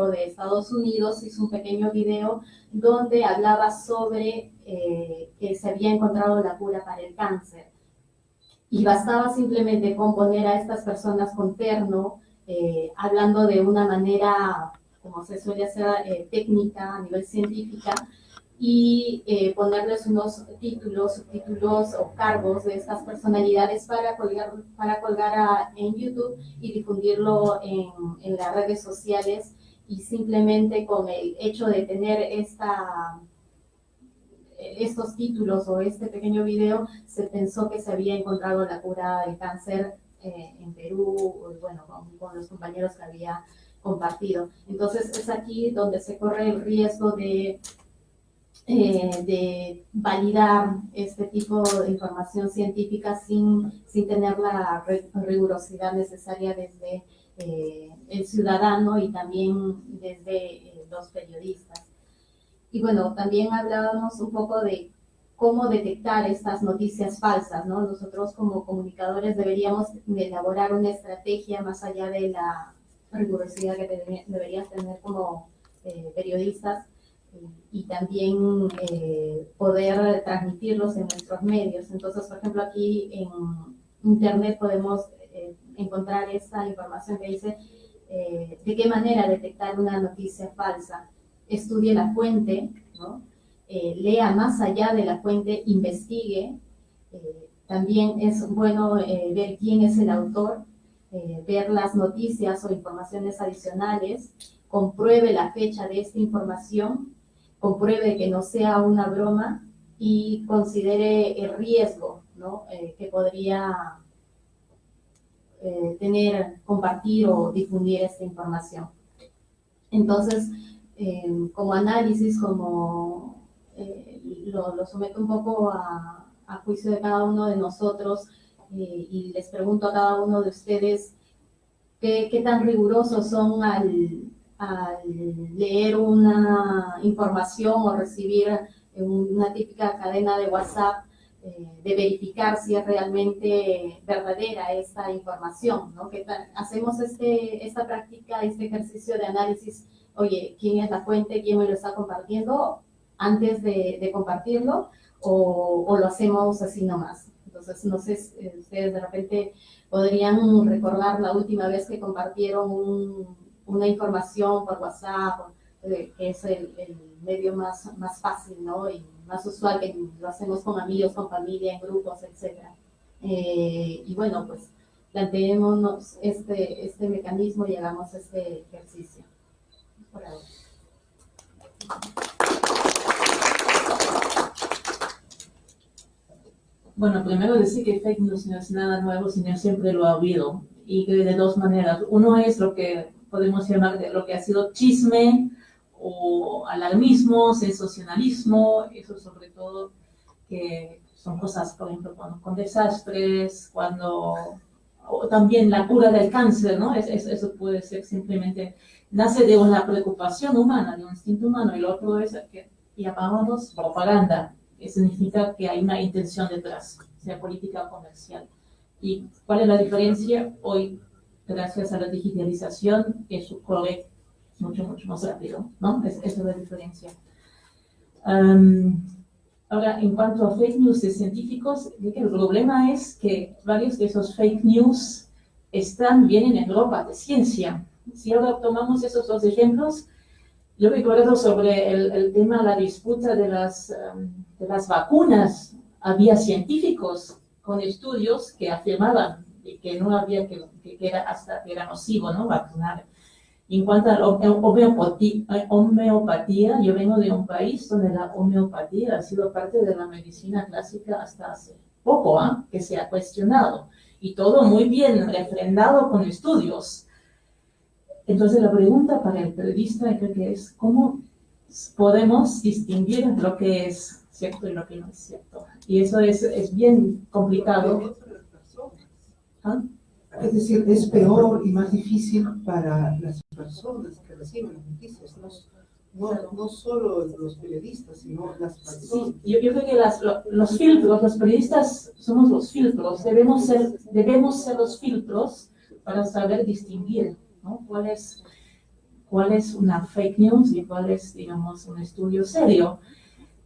creo de Estados Unidos, hizo un pequeño video donde hablaba sobre que se había encontrado la cura para el cáncer. Y bastaba simplemente con poner a estas personas con terno, hablando de una manera, como se suele hacer, técnica, a nivel científica, y ponerles unos títulos, subtítulos o cargos de estas personalidades para colgar en YouTube y difundirlo en las redes sociales. Y simplemente con el hecho de tener estos títulos o este pequeño video, se pensó que se había encontrado la cura del cáncer en Perú, bueno, con los compañeros que había compartido. Entonces es aquí donde se corre el riesgo de validar este tipo de información científica sin tener la rigurosidad necesaria desde el ciudadano y también desde los periodistas. Y bueno, también hablábamos un poco de cómo detectar estas noticias falsas, ¿no? Nosotros como comunicadores deberíamos elaborar una estrategia más allá de la rigurosidad que deberías tener como periodistas, y también poder transmitirlos en nuestros medios. Entonces, por ejemplo, aquí en Internet podemos encontrar esa información que dice de qué manera detectar una noticia falsa. Estudie la fuente, ¿no? Lea más allá de la fuente, investigue. También es bueno ver quién es el autor, ver las noticias o informaciones adicionales, compruebe la fecha de esta información, compruebe que no sea una broma y considere el riesgo, ¿no? Que podría tener, compartir o difundir esta información. Entonces, como análisis, lo someto un poco a juicio de cada uno de nosotros, y les pregunto a cada uno de ustedes qué tan rigurosos son al leer una información o recibir una típica cadena de WhatsApp, de verificar si es realmente verdadera esta información, ¿no? Que hacemos esta práctica, este ejercicio de análisis. Oye, ¿quién es la fuente? ¿Quién me lo está compartiendo? Antes de compartirlo, o lo hacemos así nomás. Entonces, no sé, ustedes de repente podrían recordar la última vez que compartieron una información por WhatsApp, que es el medio más fácil, ¿no? Y más usual, que lo hacemos con amigos, con familia, en grupos, etc. Y bueno, pues planteémonos este mecanismo y hagamos este ejercicio. Por ahora. Bueno, primero decir que fake news no es nada nuevo, sino siempre lo ha habido, y que de dos maneras. Uno es lo que podemos llamar de lo que ha sido chisme o alarmismo, sensacionalismo, eso sobre todo, que son cosas, por ejemplo, con desastres, o también la cura del cáncer, ¿no? Eso puede ser simplemente, nace de una preocupación humana, de un instinto humano, y lo otro es que llamamos propaganda, que significa que hay una intención detrás, sea política o comercial. ¿Y cuál es la diferencia? Hoy, gracias a la digitalización, eso corre mucho más rápido, ¿no? Esa es la diferencia. Ahora, en cuanto a fake news de científicos, el problema es que varios de esos fake news vienen en Europa de ciencia. Si ahora tomamos esos dos ejemplos, yo recuerdo sobre el tema, la disputa de las vacunas. Había científicos con estudios que afirmaban que no había que era nocivo, ¿no? Vacunar. En cuanto a la homeopatía, yo vengo de un país donde la homeopatía ha sido parte de la medicina clásica hasta hace poco, que se ha cuestionado. Y todo muy bien refrendado con estudios. Entonces la pregunta para el periodista creo que es ¿cómo podemos distinguir lo que es cierto y lo que no es cierto? Y eso es bien complicado. ¿Ah? Es decir, es peor y más difícil para las personas que reciben las noticias, no solo los periodistas, sino las personas. Sí, yo creo que los filtros, los periodistas somos los filtros, debemos ser los filtros para saber distinguir, ¿no? cuál es una fake news y cuál es, digamos, un estudio serio.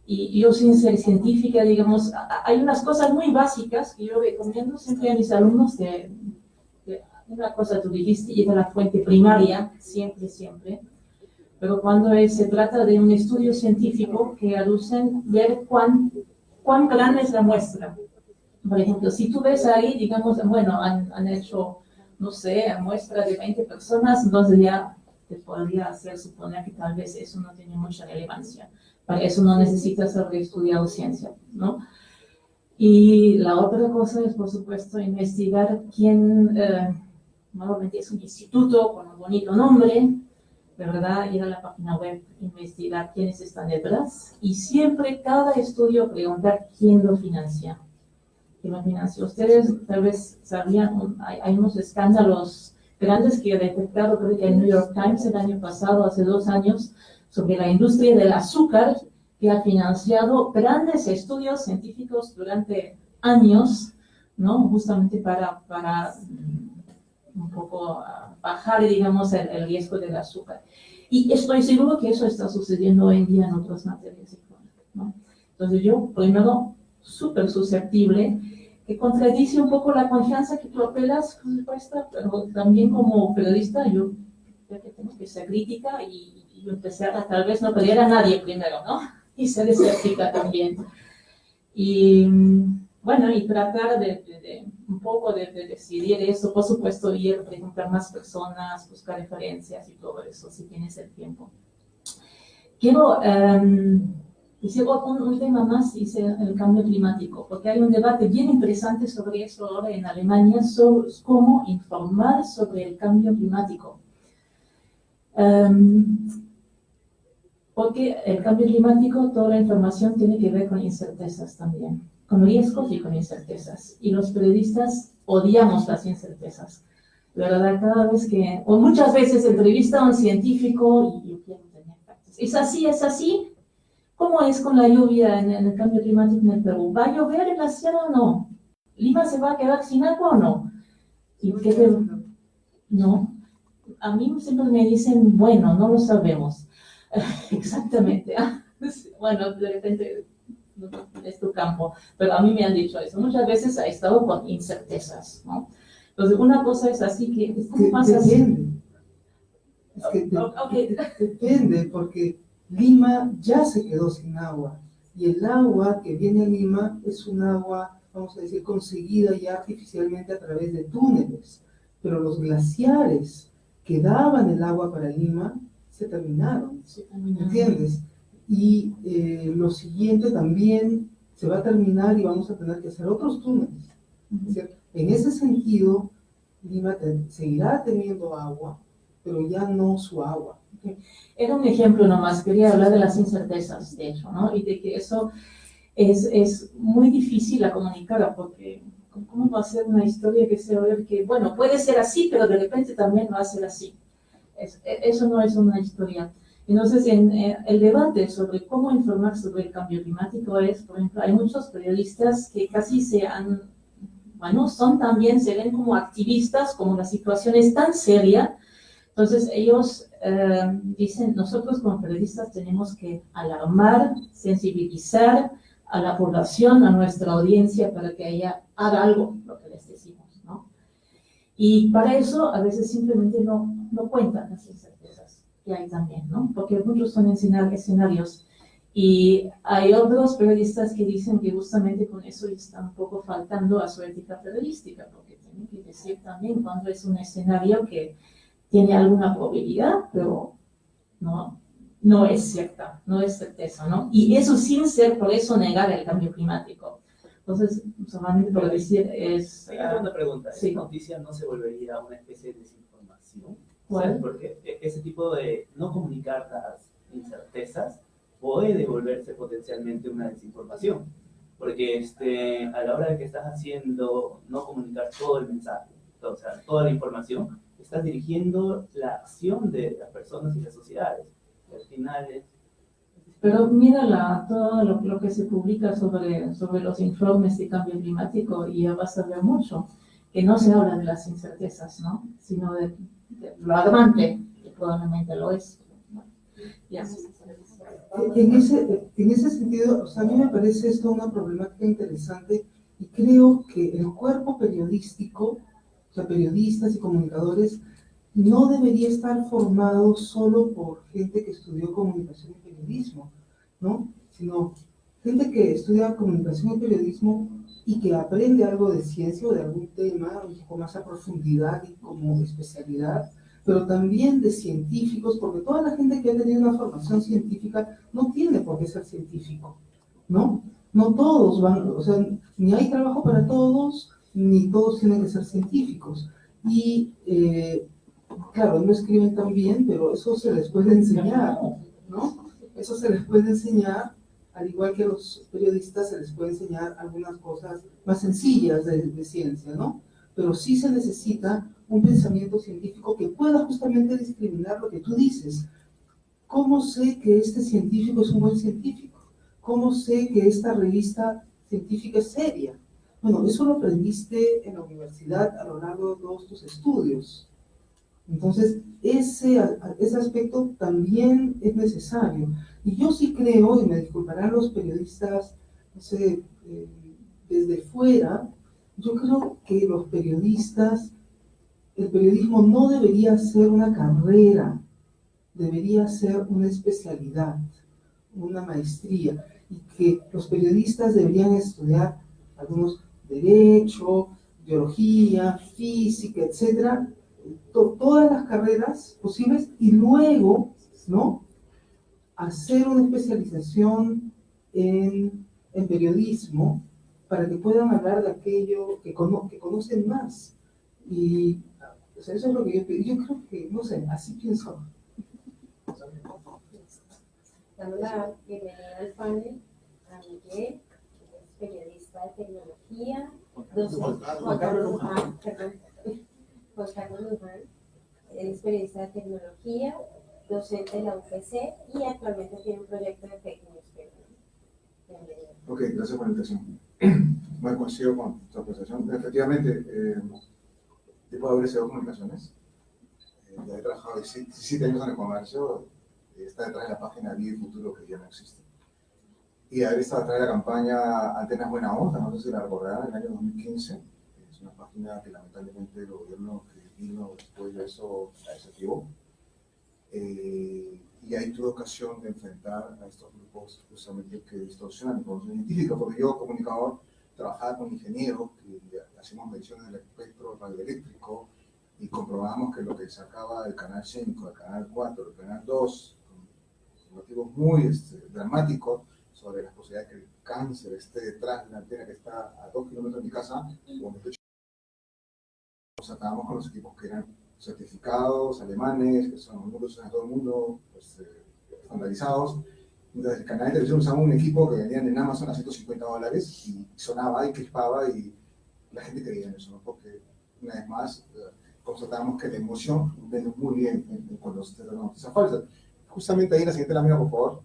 Y yo, sin ser científica, digamos, hay unas cosas muy básicas que yo recomiendo siempre a mis alumnos de una cosa tú dijiste, ir a la fuente primaria, siempre, siempre. Pero cuando se trata de un estudio científico que aducen ver cuán grande es la muestra. Por ejemplo, si tú ves ahí, digamos, bueno, han hecho, no sé, muestra de 20 personas, entonces ya te podría hacer suponer que tal vez eso no tiene mucha relevancia. Para eso no necesitas haber estudiado ciencia, ¿no? Y la otra cosa es, por supuesto, investigar quién, normalmente es un instituto con un bonito nombre, de verdad, ir a la página web, investigar quiénes están detrás y siempre cada estudio preguntar quién lo financia. ¿Quién lo financia? Ustedes tal vez sabían, hay unos escándalos grandes que he detectado, creo que el New York Times el año pasado, hace 2 años, sobre la industria del azúcar, que ha financiado grandes estudios científicos durante años, ¿no? Justamente para un poco bajar, digamos, el riesgo del azúcar. Y estoy seguro que eso está sucediendo hoy en día en otras materias económicas, ¿no? Entonces yo, primero, súper susceptible, que contradice un poco la confianza que tú apelas, por supuesto, pero también como periodista yo creo que tengo que ser crítica y yo empecé a tal vez no creer a nadie primero, ¿no? Y ser escéptica también. Y bueno, y tratar de un poco de decidir eso, por supuesto, ir, preguntar más personas, buscar referencias y todo eso, si tienes el tiempo. Quiero decir un tema más, dice el cambio climático, porque hay un debate bien interesante sobre eso ahora en Alemania, sobre cómo informar sobre el cambio climático. Porque el cambio climático, toda la información tiene que ver con incertezas también, con riesgos y con incertezas. Y los periodistas odiamos las incertezas. La verdad, cada vez que, o muchas veces entrevista a un científico y yo quiero tener factos. Es así. ¿Cómo es con la lluvia en el cambio climático en el Perú? ¿Va a llover en la sierra o no? ¿Lima se va a quedar sin agua o no? ¿Y qué te... No. A mí siempre me dicen, bueno, no lo sabemos. Exactamente. Bueno, de repente es tu campo, pero a mí me han dicho eso. Muchas veces ha estado con incertezas, ¿no? Entonces, una cosa es así que... ¿Cómo pasa así? Es que depende, porque Lima ya se quedó sin agua. Y el agua que viene a Lima es un agua, vamos a decir, conseguida ya artificialmente a través de túneles. Pero los glaciares que daban el agua para Lima se terminaron, ¿entiendes? Y lo siguiente también se va a terminar y vamos a tener que hacer otros túneles. ¿Cierto? En ese sentido, Lima seguirá teniendo agua, pero ya no su agua. Okay. Era un ejemplo nomás, quería hablar de las incertezas, de hecho, ¿no? Y de que eso es muy difícil a comunicar, porque ¿cómo va a ser una historia que se va a ver que, bueno, puede ser así, pero de repente también va a ser así? Eso no es una historia. Entonces, el debate sobre cómo informar sobre el cambio climático es, por ejemplo, hay muchos periodistas que casi se ven como activistas, como la situación es tan seria. Entonces, ellos dicen, nosotros como periodistas tenemos que alarmar, sensibilizar a la población, a nuestra audiencia, para que ella haga algo, lo que les decimos, ¿no? Y para eso, a veces simplemente no cuentan las incertezas que hay también, ¿no? Porque muchos son escenarios. Y hay otros periodistas que dicen que justamente con eso está un poco faltando a su ética periodística, porque tienen que decir también cuando es un escenario que tiene alguna probabilidad, pero no es cierta, no es certeza, ¿no? Y eso sin ser por eso negar el cambio climático. Entonces, solamente por decir es... Una pregunta, sí. ¿esa noticia no se volvería una especie de desinformación? ¿Cuál? Porque ese tipo de no comunicar las incertezas puede volverse potencialmente una desinformación. Porque a la hora de que estás haciendo no comunicar todo el mensaje, o sea, toda la información, estás dirigiendo la acción de las personas y las sociedades. Y al final Pero mira todo lo que se publica sobre los informes de cambio climático y ya vas a ver mucho, que no se habla de las incertezas, ¿no? Sino de lo alarmante que probablemente lo es. Ya. En ese sentido, o sea, a mí me parece esto una problemática interesante y creo que el cuerpo periodístico, o sea, periodistas y comunicadores, no debería estar formado solo por gente que estudió comunicación y periodismo, ¿no? Sino gente que estudia comunicación y periodismo y que aprende algo de ciencia o de algún tema, un poco más a profundidad y como especialidad, pero también de científicos, porque toda la gente que ha tenido una formación científica no tiene por qué ser científico, ¿no? No todos van, o sea, ni hay trabajo para todos, ni todos tienen que ser científicos. Y, claro, no escriben tan bien, pero eso se les puede enseñar, ¿no? Eso se les puede enseñar, al igual que a los periodistas se les puede enseñar algunas cosas más sencillas de ciencia, ¿no? Pero sí se necesita un pensamiento científico que pueda justamente discriminar lo que tú dices. ¿Cómo sé que este científico es un buen científico? ¿Cómo sé que esta revista científica es seria? Bueno, eso lo aprendiste en la universidad a lo largo de todos tus estudios. Entonces, ese aspecto también es necesario. Y yo sí creo, y me disculparán los periodistas, no sé, desde fuera, yo creo que los periodistas, el periodismo no debería ser una carrera, debería ser una especialidad, una maestría, y que los periodistas deberían estudiar algunos derecho, biología, física, etcétera, todas las carreras posibles y luego, ¿no?, hacer una especialización en periodismo para que puedan hablar de aquello que conocen más. Y o sea, eso es lo que yo creo que, no sé, así pienso. Damos la bienvenida al panel a Miguel, que es periodista de tecnología, Juan Carlos Luján, es periodista de tecnología, docente de la UPC y actualmente tiene un proyecto de fake news. Bienvenido. Ok, gracias por la invitación. Bueno, coincido con su apreciación. Efectivamente, yo puedo haber estudiado comunicaciones. Ya he trabajado 17 años en el comercio. Está detrás de la página Vida y Futuro, que ya no existe. Y haber estado detrás de la campaña Antenas Buena Onda, no sé si la recordarán, en el año 2015. Es una página que lamentablemente el gobierno que vino después de eso la desactivó. Y ahí tuve ocasión de enfrentar a estos grupos justamente que distorsionan la información científica, porque yo, comunicador, trabajaba con ingenieros que hacíamos mediciones del espectro radioeléctrico y comprobamos que lo que sacaba del canal 5, del canal 4, del canal 2, con motivos muy dramáticos sobre las posibilidades de que el cáncer esté detrás de la antena que está a 2 kilómetros de mi casa, donde nos sacábamos con los equipos que eran certificados, alemanes, que son muy usados en todo el mundo, pues, estandarizados. Entonces, el canal de televisión usaba un equipo que vendían en Amazon a $150 y sonaba y crispaba y la gente creía en eso, ¿no? Porque, una vez más, constatábamos que la emoción vende muy bien cuando se trata de noticias falsas. Justamente ahí en la siguiente lámina, por favor,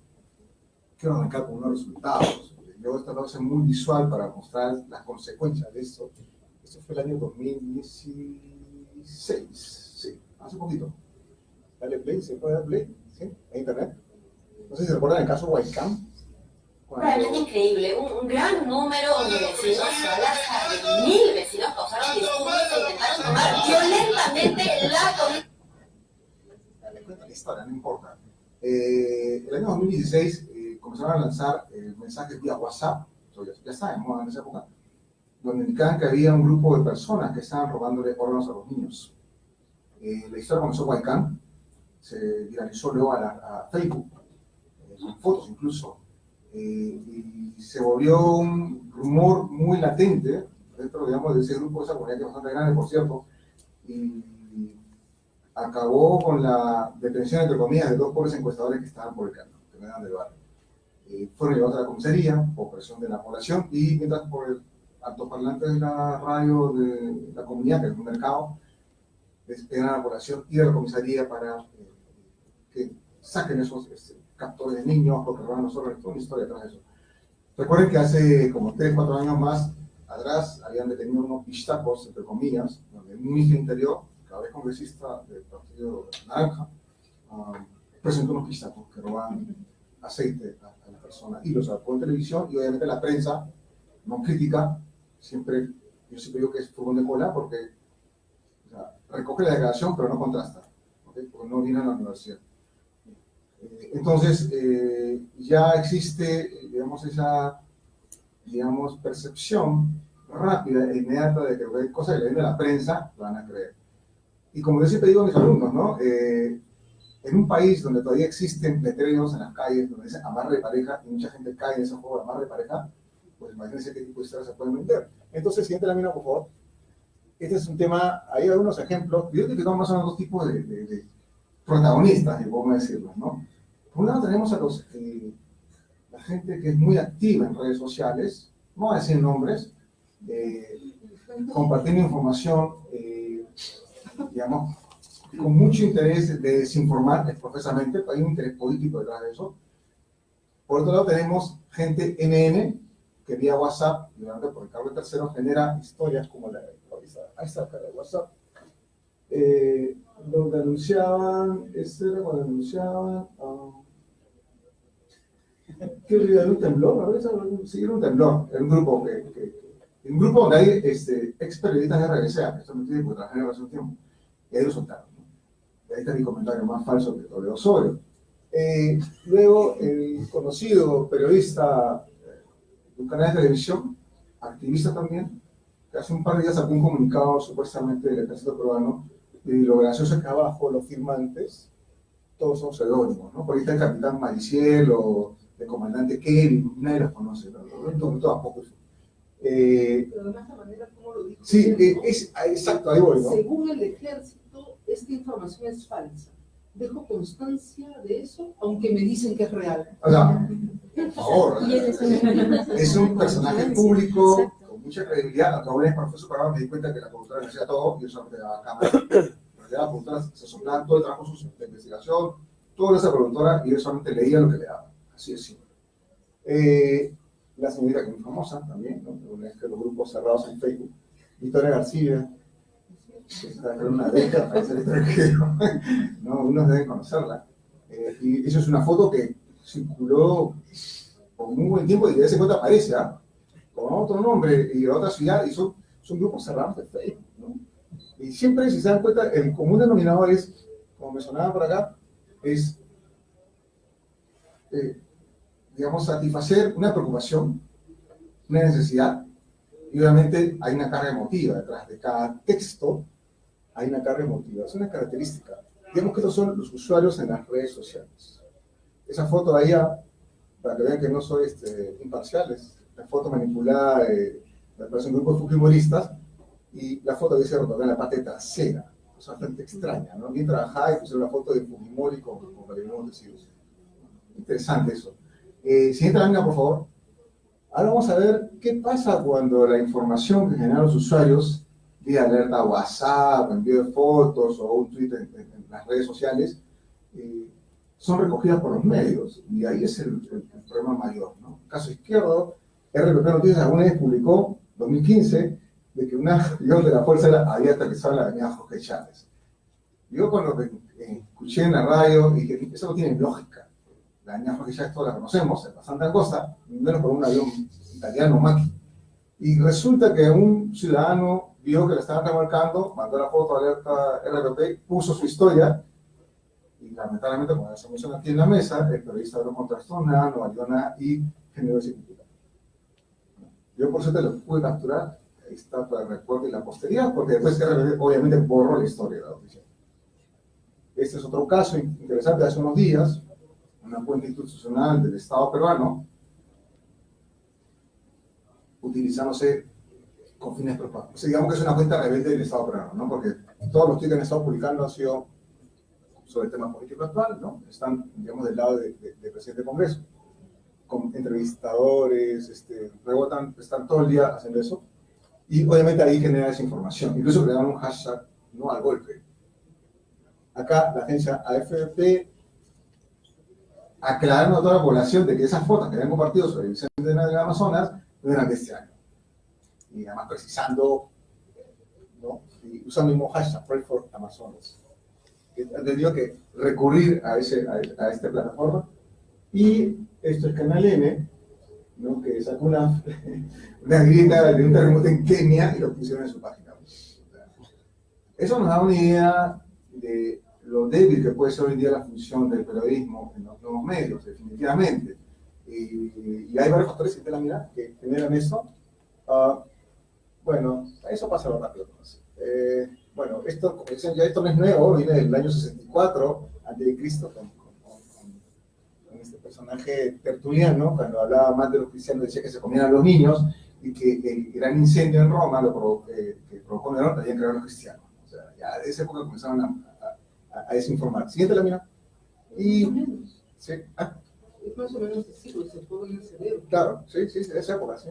quiero arrancar con unos resultados. Yo he tratado de ser muy visual para mostrar las consecuencias de esto. Esto fue el año 2016, sí, hace poquito. Dale play, ¿se puede dar play? ¿Sí? ¿En internet? No sé si se recuerdan el caso Huaycán. Realmente increíble, un gran número de vecinos, hasta de 1000 vecinos causaron disturbios e intentaron tomar violentamente la comida. Cuenta la historia, no importa. El año 2016 comenzaron a lanzar mensajes vía WhatsApp, ya está de moda en esa época, donde indicaban que había un grupo de personas que estaban robándole órganos a los niños. La historia comenzó en Huaycán, se viralizó luego a Facebook, con fotos incluso, y se volvió un rumor muy latente dentro, digamos, de ese grupo, de esa comunidad que es bastante grande, por cierto, y acabó con la detención, entre comillas, de 2 pobres encuestadores que estaban por el camino, que no eran del barrio. Fueron llevados a la comisaría por presión de la población y mientras por el altoparlante de la radio de la comunidad, que es un mercado, esperan a la población ir a la comisaría para que saquen esos captores de niños, porque roban los órganos, toda una historia detrás de eso. Recuerden que hace como 3, 4 años más atrás habían detenido unos pistacos, entre comillas, donde un hijo interior, cada vez congresista del Partido Naranja, presentó unos pistacos que roban aceite a la persona y los sacó en televisión, y obviamente la prensa no crítica, yo siempre digo que es fútbol de cola porque o sea, recoge la declaración pero no contrasta, ¿okay? Porque no viene a la universidad. Entonces ya existe, digamos, esa percepción rápida e inmediata de que cualquier cosa que le viene a la prensa lo van a creer. Y como yo siempre digo a mis alumnos, ¿no? En un país donde todavía existen letreros en las calles donde dicen amarre de pareja y mucha gente cae en ese juego de amarre de pareja, pues imagínense qué tipo de historias se pueden vender. Entonces, siguiente lámina, por favor. Este es un tema, hay algunos ejemplos. Yo creo que más o menos dos tipos de protagonistas, si podemos decirlo, ¿no? Por un lado tenemos a la gente que es muy activa en redes sociales, no voy a decir nombres, compartiendo información, digamos, con mucho interés de desinformar expresamente, hay un interés político detrás de eso. Por otro lado tenemos gente NN, que vía WhatsApp, durante por el cable tercero, genera historias como la de esta cara de WhatsApp, donde anunciaban, era cuando anunciaban, ¿qué olvidar? Un temblor, a veces sí, era un temblor, era un grupo un grupo donde hay ex periodistas de RBCA, esto me tiene que trabajar hace un tiempo, y ahí lo soltaron, ¿no? Y ahí está mi comentario más falso que Toledo Osorio. Luego, el conocido periodista de un canal de televisión, activista también, que hace un par de días sacó un comunicado supuestamente del ejército peruano, y lo gracioso es que abajo los firmantes, todos son seudónimos, ¿no? Por ahí está el capitán Mariciel o el comandante Kevin, nadie los conoce, ¿no? Tampoco eso. Pero además la manera como lo dijo. Sí, exacto, ahí voy, ¿no? Según el ejército, esta información es falsa. Dejo constancia de eso, aunque me dicen que es real. O sea, por favor, es un personaje público con mucha credibilidad. Acabo de por su programa me di cuenta que la productora me decía todo y yo solamente daba cámara. En realidad la productora se soplaba todo el trabajo de investigación, toda esa productora, y yo solamente leía lo que le daba. Así es simple. La señorita que es muy famosa también, ¿no? Una vez que los grupos cerrados en Facebook, Victoria García, que está en una década para ser extranjero, ¿no? Unos deben conocerla. Y eso es una foto que circuló por muy buen tiempo y de vez en cuando aparece, con otro nombre y otra ciudad, y son grupos cerrados de Facebook, ¿no? Y siempre, si se dan cuenta, el común denominador es, como mencionaba por acá, es digamos, satisfacer una preocupación, una necesidad, y obviamente hay una carga emotiva detrás de cada texto, hay una carga emotiva, es una característica. Digamos que estos son los usuarios en las redes sociales. Esa foto de allá, para que vean que no soy imparcial, es la foto manipulada de un grupo de fujimoristas, y la foto dice retornar en la parte trasera, es bastante extraña, ¿no? Bien trabajada, y pusieron la foto de Fujimori con Gabriel Decidos. Interesante eso. Siguiente lámina, por favor. Ahora vamos a ver qué pasa cuando la información que generan los usuarios, vía alerta a WhatsApp, envío de fotos o un tweet en las redes sociales, son recogidas por los medios. Y ahí es el problema mayor, ¿no? Caso Izquierdo, RPP Noticias alguna vez publicó, 2015, de que un avión de la Fuerza Aérea había aterrizado en la avenida Jorge Chávez. Yo cuando escuché en la radio dije, eso no tiene lógica. La avenida Jorge Chávez todos la conocemos, es bastante angosta, menos por un avión italiano Maki. Y resulta que un ciudadano vio que la estaban remarcando, mandó la foto alerta RPP, puso su historia, y lamentablemente, como se menciona aquí en la mesa, el periodista no contrastó nada, no valió nada y generó ese titular. Yo por suerte lo pude capturar, ahí está para el recuerdo y la posteridad, porque después RPP obviamente borró la historia de la noticia. Este es otro caso interesante de hace unos días, una cuenta institucional del Estado peruano, utilizándose con fines propagandas. O sea, digamos que es una cuenta rebelde del Estado peruano, ¿no? Porque todos los tweets que han estado publicando han sido sobre el tema político actual, ¿no? Están, digamos, del lado del presidente del Congreso, con entrevistadores, rebotan, están todo el día haciendo eso, y obviamente ahí genera desinformación. Incluso crearon un hashtag, no al golpe. Acá la agencia AFP aclarando a toda la población de que esas fotos que habían compartido sobre el incendio del Amazonas no eran de este año. Y además precisando, ¿no? Y usando el mismo hashtag, Pray for Amazonas. que han tenido que recurrir a esta plataforma. Y esto es Canal N, ¿no? Que sacó una grieta de un terremoto en Kenia y lo pusieron en su página. Eso nos da una idea de lo débil que puede ser hoy en día la función del periodismo en los nuevos medios, definitivamente. Y hay varios factores que generan eso. Bueno, eso pasa lo rápido. Bueno, esto no es nuevo, viene del año 64 a.C., con este personaje Tertuliano, cuando hablaba más de los cristianos, decía que se comían a los niños, y que el gran incendio en Roma que provocó Nerón también creó a los cristianos. O sea, ya de esa época comenzaron a desinformar. Siguiente lámina. Y... ¿sí? Es más o menos así, pues se fue en el cerebro. Claro, sí, de esa época, sí.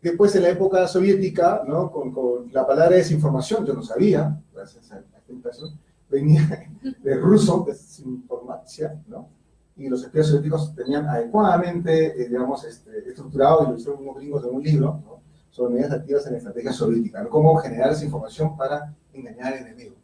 Después, en la época soviética, ¿no? Con la palabra desinformación, yo no sabía, gracias a esta invitación, venía de ruso, desinformacia, ¿no? Y los espías soviéticos tenían adecuadamente, digamos, estructurado, y lo hicieron unos gringos de un libro, ¿no? Sobre medidas activas en la estrategia soviética, ¿no? Cómo generar desinformación para engañar al enemigo.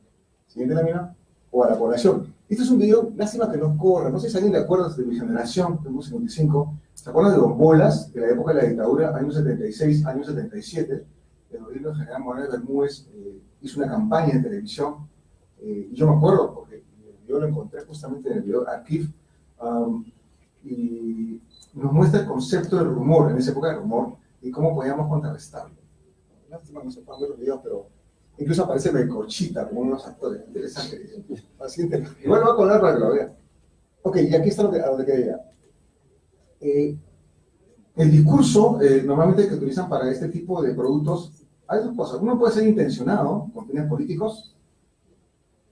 Siguiente lámina, o a la población. Este es un video, lástima que no corre, no sé si alguien de acuerdo de mi generación, tengo 55, ¿se acuerdan de Don Bolas, de la época de la dictadura, años 76, años 77? El gobierno del general Morales Bermúdez hizo una campaña en televisión, y yo me acuerdo, porque yo lo encontré justamente en el video Archive, y nos muestra el concepto del rumor, en esa época del rumor, y cómo podíamos contrarrestarlo. Lástima que no se puedan ver los videos, pero incluso aparece Melcorchita como uno de los actores. Interesante. Igual lo voy a colar para que lo vean. Ok, y aquí está a donde quería. El discurso, normalmente que utilizan para este tipo de productos, hay dos cosas. Uno puede ser intencionado, con fines políticos,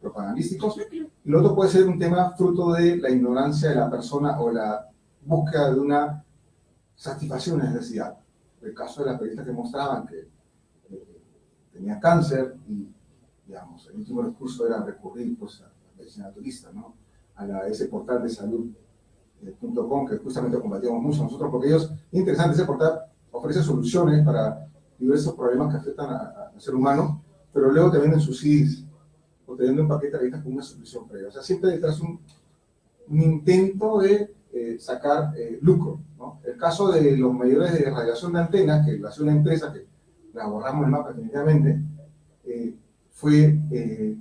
propagandísticos, y el otro puede ser un tema fruto de la ignorancia de la persona o la búsqueda de una satisfacción de una necesidad. El caso de las periodistas que mostraban que tenía cáncer y, digamos, el último recurso era recurrir pues, a la medicina naturista, ¿no? A ese portal de salud.com que justamente combatíamos mucho nosotros, porque ellos, es interesante, ese portal ofrece soluciones para diversos problemas que afectan al ser humano, pero luego te venden sus CDs o te venden un paquete de revistas con una solución previa. O sea, siempre detrás un intento de sacar lucro, ¿no? El caso de los medidores de radiación de antenas, que lo hace una empresa que la borramos el mapa definitivamente, fue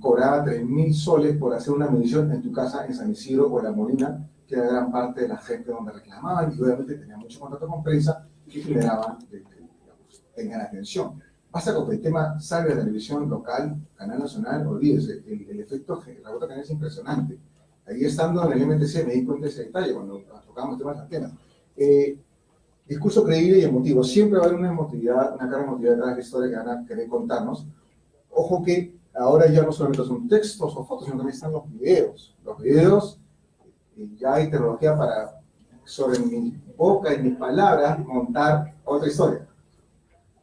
cobrada 3.000 soles por hacer una medición en tu casa en San Isidro o La Molina, que era gran parte de la gente donde reclamaban, y obviamente tenía mucho contacto con prensa que generaban que digamos, tengan atención. Basta con que el tema salga de la televisión local, canal nacional, olvídese, el efecto rebota canal es impresionante. Ahí estando en el MTC me di cuenta de ese detalle cuando tocábamos temas de antenas. Discurso creíble y emotivo. Siempre va a haber una emotividad, una carga emotiva detrás de la historia que van a querer contarnos. Ojo que ahora ya no solamente son textos o fotos, sino también están los videos. Los videos, ya hay tecnología para, sobre mi boca y mis palabras, montar otra historia.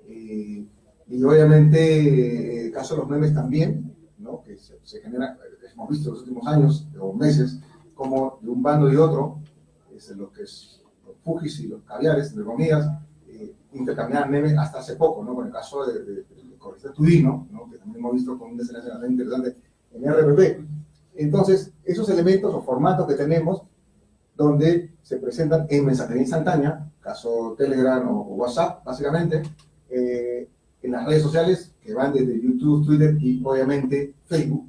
Y obviamente, el caso de los memes también, ¿no? Que se genera, hemos visto en los últimos años o meses, como de un bando y otro, lo que es los fujis y los caviares, entre comillas, intercambiaban memes hasta hace poco, ¿no? Con el caso de Tudino, ¿no? Que también hemos visto con un desenlace bastante interesante en RPP. Entonces, esos elementos o formatos que tenemos, donde se presentan en mensajería instantánea, caso Telegram o WhatsApp, básicamente, en las redes sociales, que van desde YouTube, Twitter y obviamente Facebook,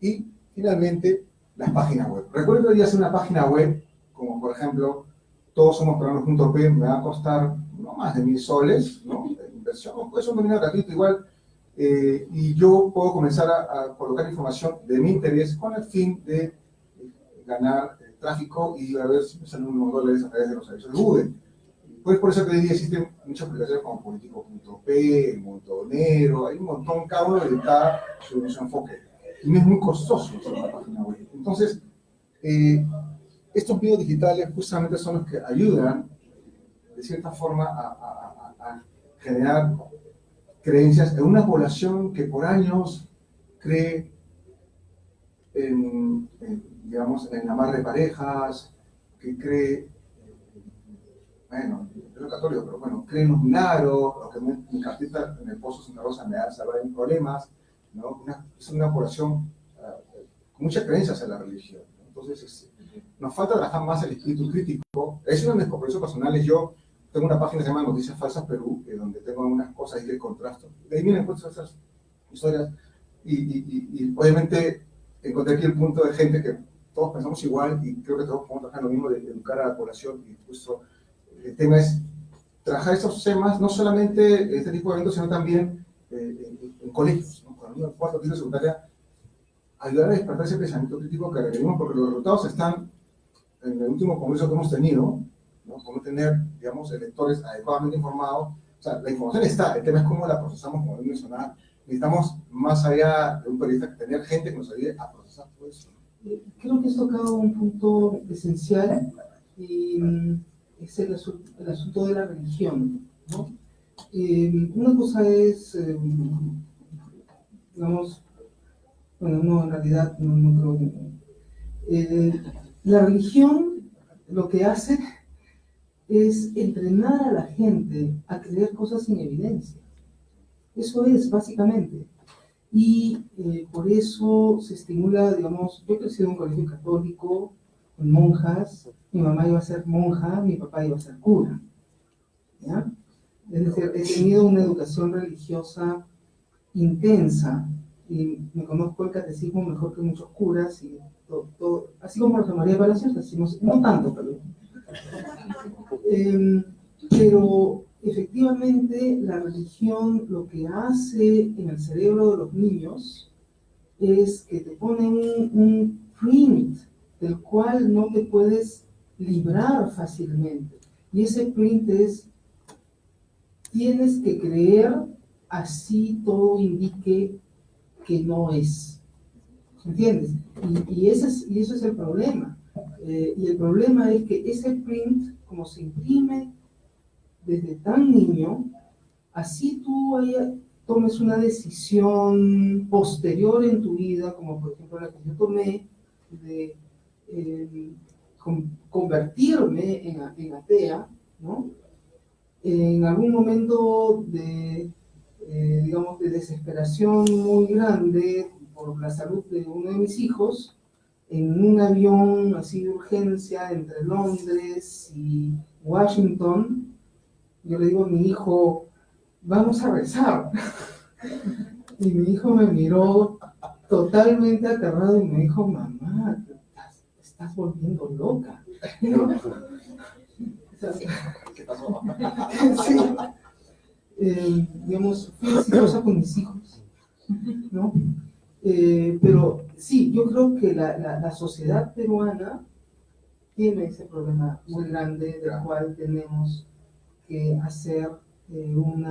y finalmente las páginas web. Recuerdo que hoy hacer una página web, como por ejemplo, todossomosperuanos.p, me va a costar no más de 1.000 soles, ¿no? De inversión, puede ser un dominio gratuito igual, y yo puedo comenzar a colocar información de mi interés con el fin de ganar tráfico y a ver si me salen unos dólares a través de los servicios de Google. Pues por eso que hoy día existen muchas aplicaciones como Político.p, Montonero, hay un montón, cada uno dedicado a su enfoque. Y no es muy costoso hacer una página web. Entonces, estos medios digitales justamente son los que ayudan, de cierta forma, a generar creencias en una población que por años cree digamos, en amar de parejas, que cree, bueno, yo soy católico, pero bueno, cree en los milagros, o que mi cartita en el pozo Santa Rosa me da salvar en problemas, ¿no? Es una población muchas creencias en la religión, ¿no? Entonces, nos falta trabajar más el espíritu crítico. Es una de mis compromisos personales. Yo tengo una página que se llama Noticias Falsas Perú, donde tengo algunas cosas ahí que contrasto. De ahí vienen esas historias. Y obviamente encontré aquí el punto de gente que todos pensamos igual y creo que todos podemos trabajar lo mismo de educar a la población. Y justo el tema es trabajar estos temas, no solamente este tipo de eventos, sino también en colegios, ¿no? Cuando niños cuarto, quinto, secundaria, ayudar a despertar ese pensamiento crítico que requerimos, porque los resultados están en el último congreso que hemos tenido, ¿no? Cómo tener, digamos, electores adecuadamente informados. O sea, la información está, el tema es cómo la procesamos, como mencionaba. Necesitamos, más allá de un periodista, tener gente que nos ayude a procesar todo eso. Creo que has tocado un punto esencial y es el asunto de la religión, ¿no? Una cosa es, digamos, bueno, no, en realidad no creo que... la religión lo que hace es entrenar a la gente a creer cosas sin evidencia. Eso es, básicamente. Y por eso se estimula, digamos, yo he crecido en un colegio católico, con monjas, mi mamá iba a ser monja, mi papá iba a ser cura, ¿ya? Es decir, he tenido una educación religiosa intensa, y me conozco el catecismo mejor que muchos curas, y todo, así como Rosa María Palacios, decimos, no tanto, pero efectivamente la religión lo que hace en el cerebro de los niños es que te pone un print del cual no te puedes librar fácilmente, y ese print es: tienes que creer así todo indique que no es. ¿Entiendes? Y eso es el problema. Y el problema es que ese print, como se imprime desde tan niño, así tú tomes una decisión posterior en tu vida, como por ejemplo la que yo tomé, de convertirme en atea, ¿no? En algún momento de, digamos, de desesperación muy grande por la salud de uno de mis hijos, en un avión así de urgencia entre Londres y Washington, yo le digo a mi hijo, vamos a rezar. Y mi hijo me miró totalmente aterrado y me dijo, mamá, te estás volviendo loca, ¿no? ¿Qué pasó? Sí. Digamos, fui exitosa con mis hijos, ¿no? Pero sí, yo creo que la sociedad peruana tiene ese problema muy grande del cual tenemos que hacer un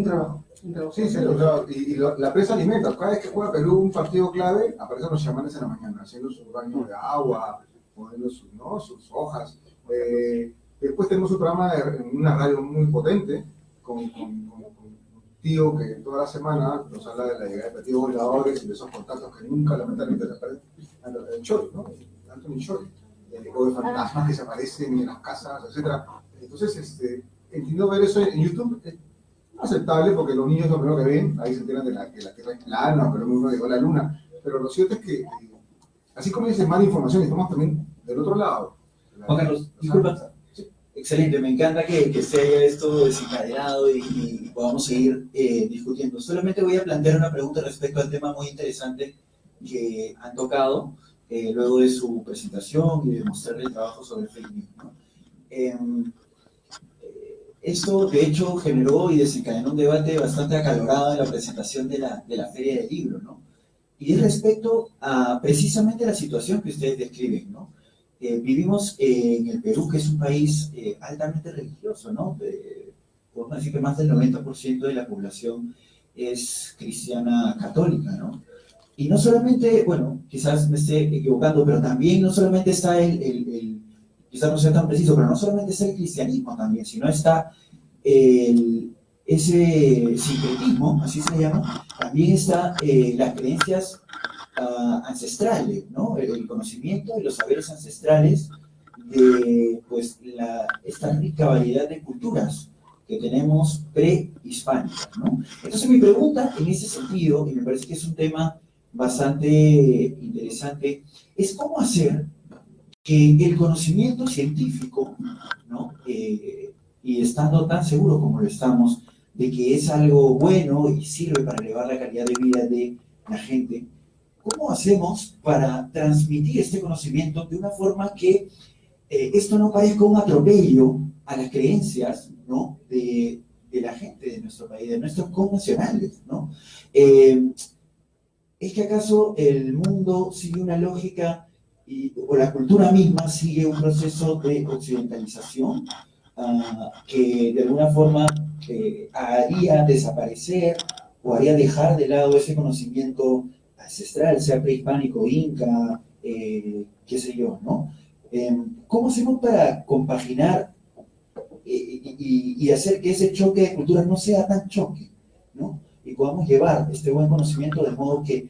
trabajo. Sí, sí, y la prensa alimenta. Cada vez que juega Perú un partido clave, aparecen los chamanes en la mañana, haciendo su baño de agua, poniendo sus hojas. Después tenemos un programa en una radio muy potente, con un tío que toda la semana nos habla de la llegada de platillos voladores y de esos contactos que nunca lamentablemente aparecen. El Chori, ¿no? Anthony Chori. O de fantasmas que se aparecen en las casas, etc. Entonces, entiendo ver eso en YouTube. Aceptable porque los niños lo primero que ven, ahí se enteran de que la Tierra es plana, pero uno llegó a la Luna. Pero lo cierto es que, así como dice mala información, estamos también del otro lado. Juan Carlos, disculpa. Sí. Excelente, me encanta que se haya esto desencadenado y podamos seguir discutiendo. Solamente voy a plantear una pregunta respecto al tema muy interesante que han tocado luego de su presentación y de mostrar el trabajo sobre fake news, ¿no? Esto, de hecho, generó y desencadenó un debate bastante acalorado en la presentación de la Feria del Libro, ¿no? Y es respecto a precisamente la situación que ustedes describen, ¿no? Vivimos en el Perú, que es un país altamente religioso, ¿no? Podemos decir que más del 90% de la población es cristiana católica, ¿no? Y no solamente, bueno, quizás me esté equivocando, pero también no solamente está quizás no sea tan preciso, pero no solamente está el cristianismo también, sino está ese sincretismo, así se llama, también está las creencias ancestrales, ¿no? El conocimiento y los saberes ancestrales de pues, esta rica variedad de culturas que tenemos prehispánicas, ¿no? Entonces mi pregunta en ese sentido, y me parece que es un tema bastante interesante, es cómo hacer que el conocimiento científico, ¿no? Y estando tan seguro como lo estamos, de que es algo bueno y sirve para elevar la calidad de vida de la gente, ¿cómo hacemos para transmitir este conocimiento de una forma que esto no parezca un atropello a las creencias, ¿no? de la gente de nuestro país, de nuestros connacionales, ¿no? ¿Es que acaso el mundo sigue una lógica o la cultura misma sigue un proceso de occidentalización que de alguna forma haría desaparecer o haría dejar de lado ese conocimiento ancestral, sea prehispánico, inca, qué sé yo, ¿no? ¿Cómo hacemos para compaginar y hacer que ese choque de culturas no sea tan choque, ¿no? Y podamos llevar este buen conocimiento de modo que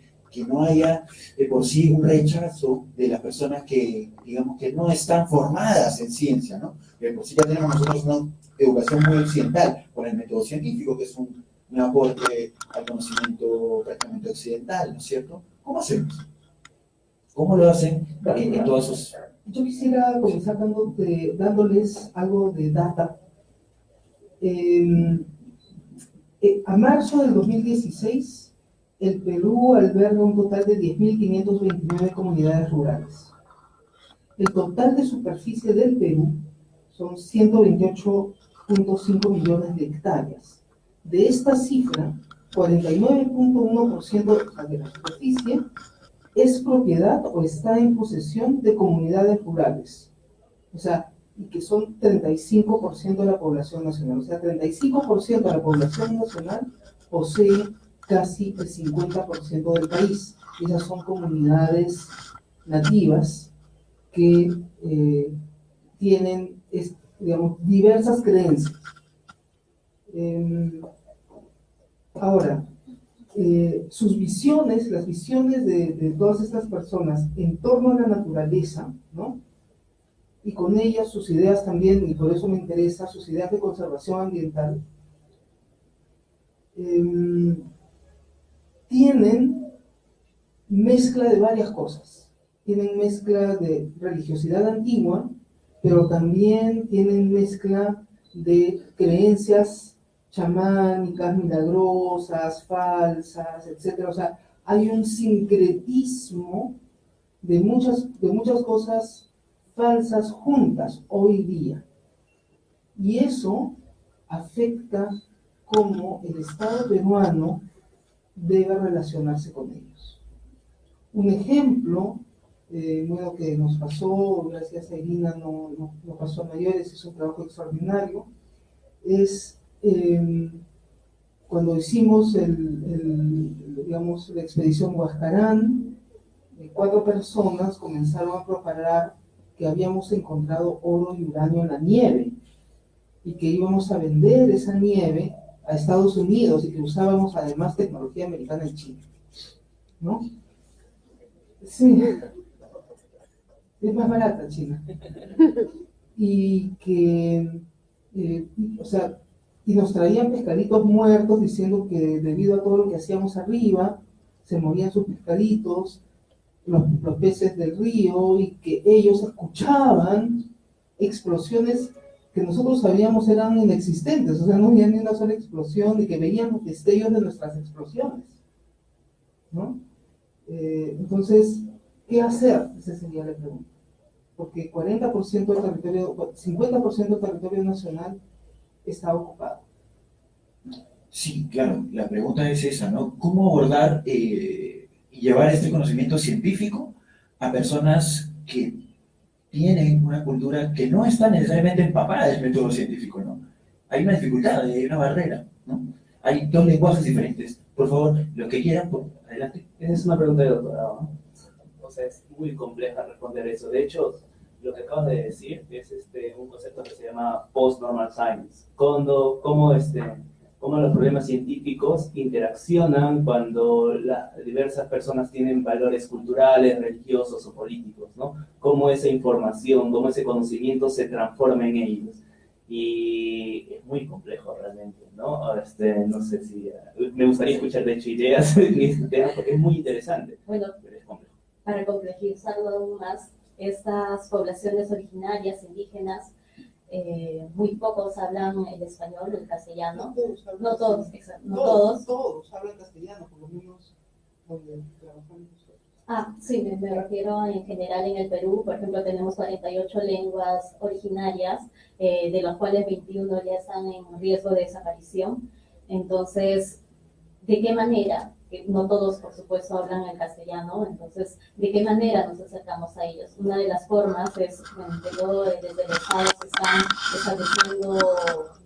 no haya de por sí un rechazo de las personas que, digamos, que no están formadas en ciencia, ¿no? De por sí ya tenemos nosotros una educación muy occidental con el método científico, que es un aporte al conocimiento prácticamente occidental, ¿no es cierto? ¿Cómo hacemos? ¿Cómo lo hacen en todas sus... Yo quisiera comenzar dándoles algo de data. A marzo del 2016, el Perú alberga un total de 10.529 comunidades rurales. El total de superficie del Perú son 128.5 millones de hectáreas. De esta cifra, 49.1% de la superficie es propiedad o está en posesión de comunidades rurales. O sea, y que son 35% de la población nacional. O sea, 35% de la población nacional posee casi el 50% del país. Esas son comunidades nativas que tienen, digamos, diversas creencias. Ahora, sus visiones, las visiones de todas estas personas en torno a la naturaleza, ¿no? Y con ellas sus ideas también, y por eso me interesa, sus ideas de conservación ambiental, tienen mezcla de varias cosas. Tienen mezcla de religiosidad antigua, pero también tienen mezcla de creencias chamánicas, milagrosas, falsas, etc. O sea, hay un sincretismo de muchas cosas falsas juntas hoy día. Y eso afecta cómo el Estado peruano debe relacionarse con ellos. Un ejemplo, bueno, que nos pasó, gracias a Irina, no pasó a mayores, es un trabajo extraordinario, es cuando hicimos digamos, la expedición Huascarán, 4 personas comenzaron a propagar que habíamos encontrado oro y uranio en la nieve y que íbamos a vender esa nieve a Estados Unidos y que usábamos además tecnología americana y china, ¿no? Sí, es más barata China. Y que, o sea, y nos traían pescaditos muertos diciendo que debido a todo lo que hacíamos arriba, se morían sus pescaditos, los peces del río, y que ellos escuchaban explosiones que nosotros sabíamos eran inexistentes, o sea, no había ni una sola explosión, y que veían los destellos de nuestras explosiones, ¿no? Entonces, ¿qué hacer? Esa sería la pregunta. Porque 40% del territorio, 50% del territorio nacional está ocupado. Sí, claro, la pregunta es esa, ¿no? ¿Cómo abordar y llevar este conocimiento científico a personas que tienen una cultura que no está necesariamente empapada del método científico, ¿no? Hay una dificultad, hay una barrera, ¿no? Hay 2 lenguajes diferentes. Por favor, lo que quieran, adelante. Esa es una pregunta de doctorado, ¿no? O sea, es muy compleja responder eso. De hecho, lo que acabas de decir es un concepto que se llama post-normal science. Cómo los problemas científicos interaccionan cuando las diversas personas tienen valores culturales, religiosos o políticos, ¿no? Cómo esa información, cómo ese conocimiento se transforma en ellos. Y es muy complejo realmente, ¿no? No sé si... me gustaría escuchar, de hecho, ideas en este tema, porque es muy interesante, Bueno, pero es complejo. para complejizarlo aún más, estas poblaciones originarias, indígenas, muy pocos hablan el español, el castellano. No todos, exacto, no todos. Todos hablan castellano, por lo menos donde trabajamos nosotros. Ah, sí, me refiero en general en el Perú. Por ejemplo, tenemos 48 lenguas originarias, de las cuales 21 ya están en riesgo de desaparición. Entonces, ¿de qué manera? Que no todos, por supuesto, hablan el castellano, entonces, ¿de qué manera nos acercamos a ellos? Una de las formas es, bueno, desde el Estado se están estableciendo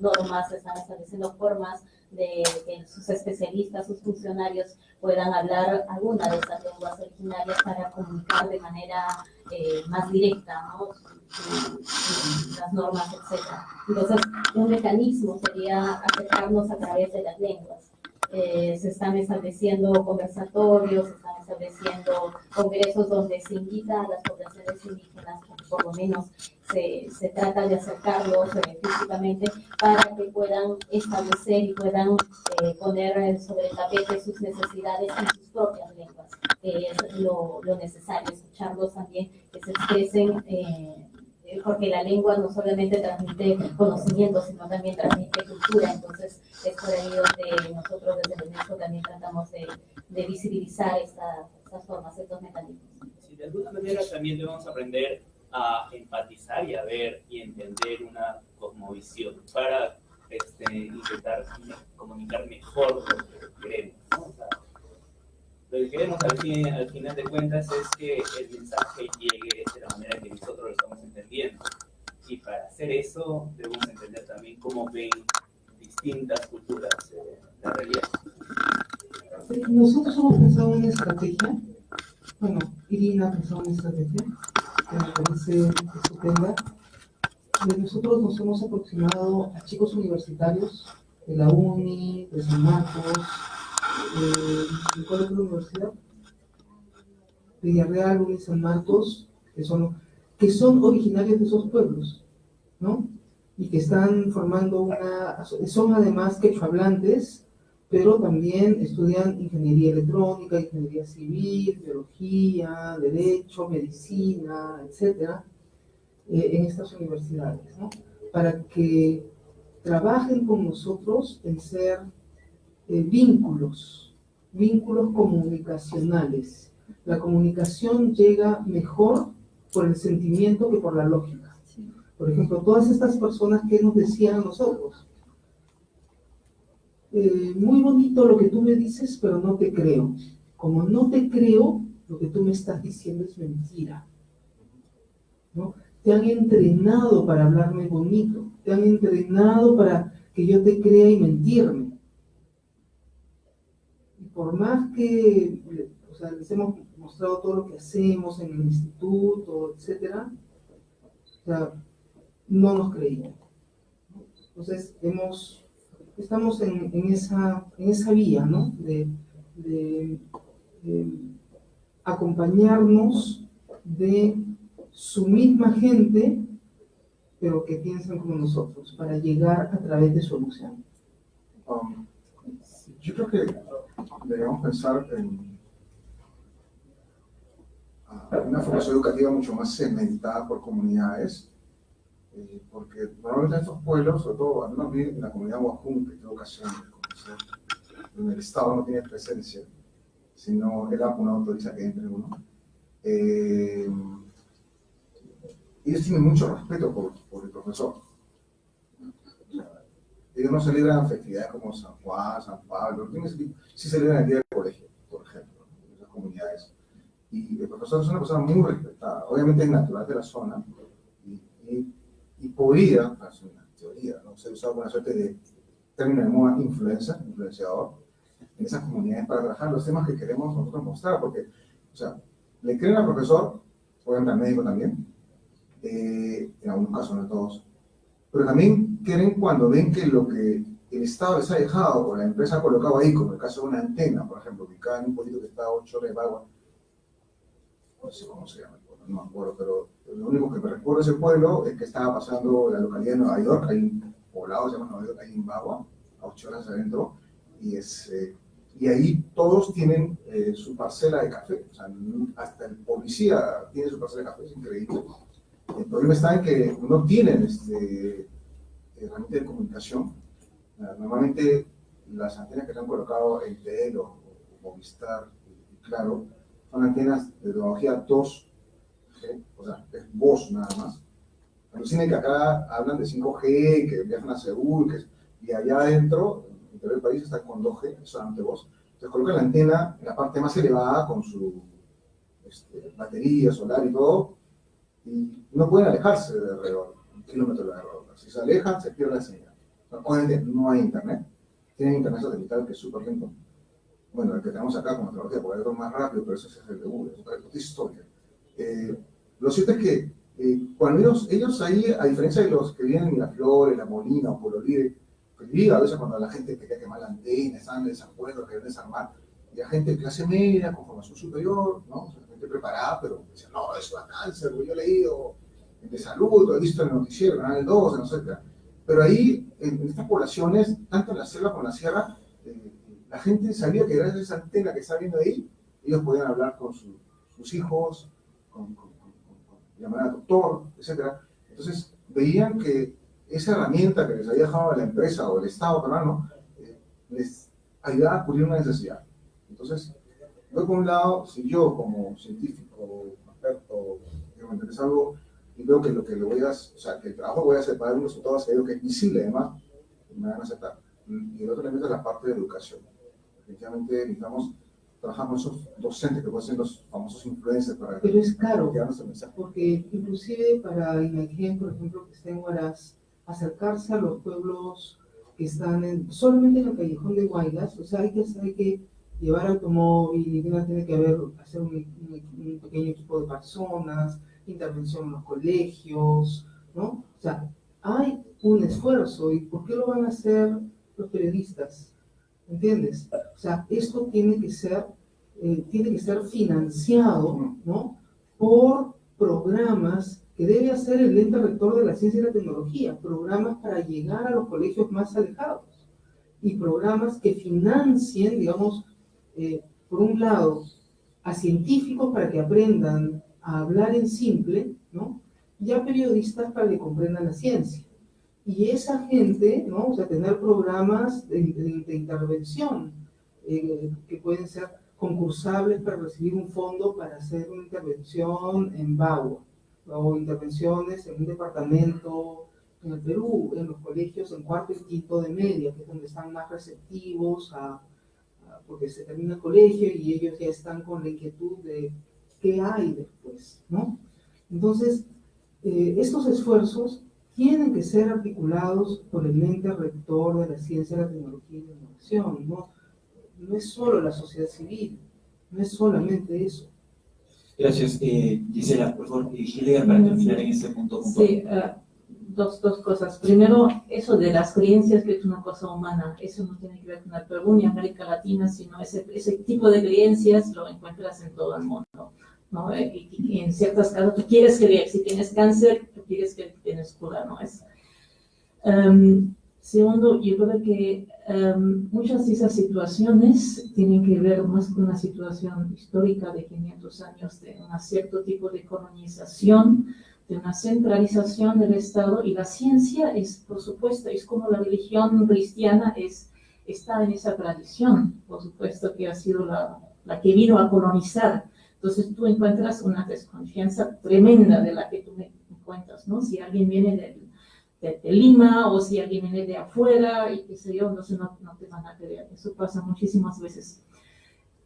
normas, se están estableciendo formas de que sus especialistas, sus funcionarios puedan hablar alguna de estas lenguas originarias para comunicar de manera más directa, ¿no? Las normas, etc. Entonces, un mecanismo sería acercarnos a través de las lenguas. Se están estableciendo conversatorios, se están estableciendo congresos donde se invita a las poblaciones indígenas, por lo menos se trata de acercarlos físicamente para que puedan establecer y puedan poner sobre el tapete sus necesidades en sus propias lenguas. Es lo necesario, escucharlos también, que se expresen, porque la lengua no solamente transmite conocimiento, sino también transmite cultura. Entonces es por ahí donde nosotros desde el UNESCO también tratamos de visibilizar estas formas, estos mecanismos. Sí, de alguna manera también debemos aprender a empatizar y a ver y entender una cosmovisión para intentar comunicar mejor lo que queremos, ¿no? O sea, lo que queremos al final de cuentas es que el mensaje llegue de la manera que nosotros lo estamos entendiendo. Y para hacer eso debemos entender también cómo ven distintas culturas la realidad. Nosotros hemos pensado una estrategia, bueno, Irina ha pensado una estrategia que me parece estupenda. Nosotros nos hemos aproximado a chicos universitarios de la UNI, de San Marcos, ¿de cuál es la universidad? De Villarreal, UNI, San Marcos, que son originarios de esos pueblos, ¿no? Y que están formando son además quechohablantes, pero también estudian ingeniería electrónica, ingeniería civil, biología, derecho, medicina, etcétera, en estas universidades, ¿no? Para que trabajen con nosotros en ser vínculos comunicacionales. La comunicación llega mejor por el sentimiento que por la lógica. Por ejemplo, todas estas personas que nos decían a nosotros, muy bonito lo que tú me dices, pero no te creo. Como no te creo, lo que tú me estás diciendo es mentira, ¿no? Te han entrenado para hablarme bonito, te han entrenado para que yo te crea y mentirme. Y por más que, o sea, les hemos mostrado todo lo que hacemos en el instituto, etcétera, o sea, no nos creían. Entonces, estamos en esa vía, ¿no? De acompañarnos de su misma gente, pero que piensan como nosotros, para llegar a través de soluciones. Yo creo que deberíamos pensar en una formación educativa mucho más segmentada por comunidades, porque normalmente en estos pueblos, sobre todo al menos en la comunidad Wajún, que tiene educación, donde el Estado no tiene presencia, sino el APU no autoriza que entre uno, ellos tienen mucho respeto por el profesor. O sea, ellos no celebran festividades como San Juan, San Pablo, sí celebran el día del colegio, por ejemplo, en esas comunidades. Y el profesor es una persona muy respetada, obviamente es natural de la zona, y podría, es una teoría, ¿no? Ser usado como una suerte de término de moda influenciador, en esas comunidades para trabajar los temas que queremos nosotros mostrar, porque, o sea, le creen al profesor, obviamente al médico también, en algunos casos, no todos, pero también creen cuando ven que lo que el Estado les ha dejado, o la empresa ha colocado ahí, como el caso de una antena, por ejemplo, ubicada en un pueblito que está a 8 horas de Bagua, no sé cómo se llama, no no me acuerdo, pero lo único que me recuerdo de ese pueblo es que estaba pasando la localidad de Nueva York, hay un poblado, se llama Nueva York, ahí en Bagua, a 8 horas adentro, y ahí todos tienen su parcela de café, o sea, hasta el policía tiene su parcela de café, es increíble. El problema está en que no tienen herramientas de comunicación. Normalmente las antenas que se han colocado en Tel o Movistar, Claro, son antenas de tecnología 2G, o sea, es voz nada más. Alucina que acá hablan de 5G, que viajan a Seúl, y allá adentro, en todo el país está con 2G, es solamente voz. Entonces colocan la antena en la parte más elevada con su batería solar y todo, y no pueden alejarse de alrededor, un kilómetro de alrededor. Si se alejan, se pierde la señal. Obviamente no hay internet, tienen internet satelital que es súper lento. Bueno, el que tenemos acá como tecnología, porque hay otro más rápido, pero ese es el de Google, es otra historia. Lo cierto es que cuando ellos ahí, a diferencia de los que vienen en Miraflores, La Molina o Pueblo Libre, que a veces cuando la gente quería quemar la antena, estaban en desacuerdo, querían desarmar, y la gente de clase media, con formación superior, ¿no? O sea, gente preparada, pero decía, no, eso da cáncer, yo he leído de salud, lo he visto en el noticiero, Canal 2, no sé qué. Pero ahí, en estas poblaciones, tanto en la selva como en la sierra, la gente sabía que gracias a esa antena que está viendo ahí, ellos podían hablar con sus hijos, llamar al doctor, etc. Entonces, veían que esa herramienta que les había dejado la empresa o el Estado peruano les ayudaba a cubrir una necesidad. Entonces, yo por un lado, si yo como científico, experto, me interesa algo y veo que lo que le voy a, o sea, que el trabajo que voy a hacer para dar un resultado que es visible además, me van a aceptar. Y el otro elemento es la parte de educación. Definitivamente necesitamos trabajar con esos docentes que pueden ser los famosos influencers para pero es caro, que nuestro mensaje. porque inclusive para Inagén, por ejemplo, que está en Huaraz, acercarse a los pueblos que están solamente en el callejón de Huaylas, o sea, hay que llevar automóvil, y tiene que hacer un pequeño equipo de personas, intervención en los colegios, ¿no? O sea, hay un esfuerzo, ¿y por qué lo van a hacer los periodistas? ¿Entiendes? O sea, esto tiene que ser financiado, ¿no? Por programas que debe hacer el ente rector de la ciencia y la tecnología, programas para llegar a los colegios más alejados y programas que financien, digamos, por un lado, a científicos para que aprendan a hablar en simple, ¿no? Y a periodistas para que comprendan la ciencia. Y esa gente, ¿no? O sea, tener programas de intervención que pueden ser concursables para recibir un fondo para hacer una intervención en Bagua, o intervenciones en un departamento en el Perú, en los colegios en cuarto y quinto de media, que es donde están más receptivos porque se termina el colegio y ellos ya están con la inquietud de qué hay después, ¿no? Entonces, estos esfuerzos tienen que ser articulados por el ente rector de la ciencia, la tecnología y la innovación, ¿no? No es solo la sociedad civil, no es solamente eso. Gracias. Gisela, por favor, Gilea, para terminar en este punto puntual. Sí, dos cosas. Primero, eso de las creencias, que es una cosa humana, eso no tiene que ver con el Perú ni América Latina, sino ese tipo de creencias lo encuentras en todo el mundo, ¿no? Y en ciertas casos tú quieres creer, si tienes cáncer, tú quieres que tienes cura, ¿no? Segundo, yo creo que muchas de esas situaciones tienen que ver más con una situación histórica de 500 años de un cierto tipo de colonización, de una centralización del Estado, y la ciencia es, por supuesto, es como la religión cristiana está en esa tradición, por supuesto, que ha sido la que vino a colonizar. Entonces tú encuentras una desconfianza tremenda de la que tú me cuentas, ¿no? Si alguien viene de Lima o si alguien viene de afuera y qué sé yo, entonces no te van a creer. Eso pasa muchísimas veces.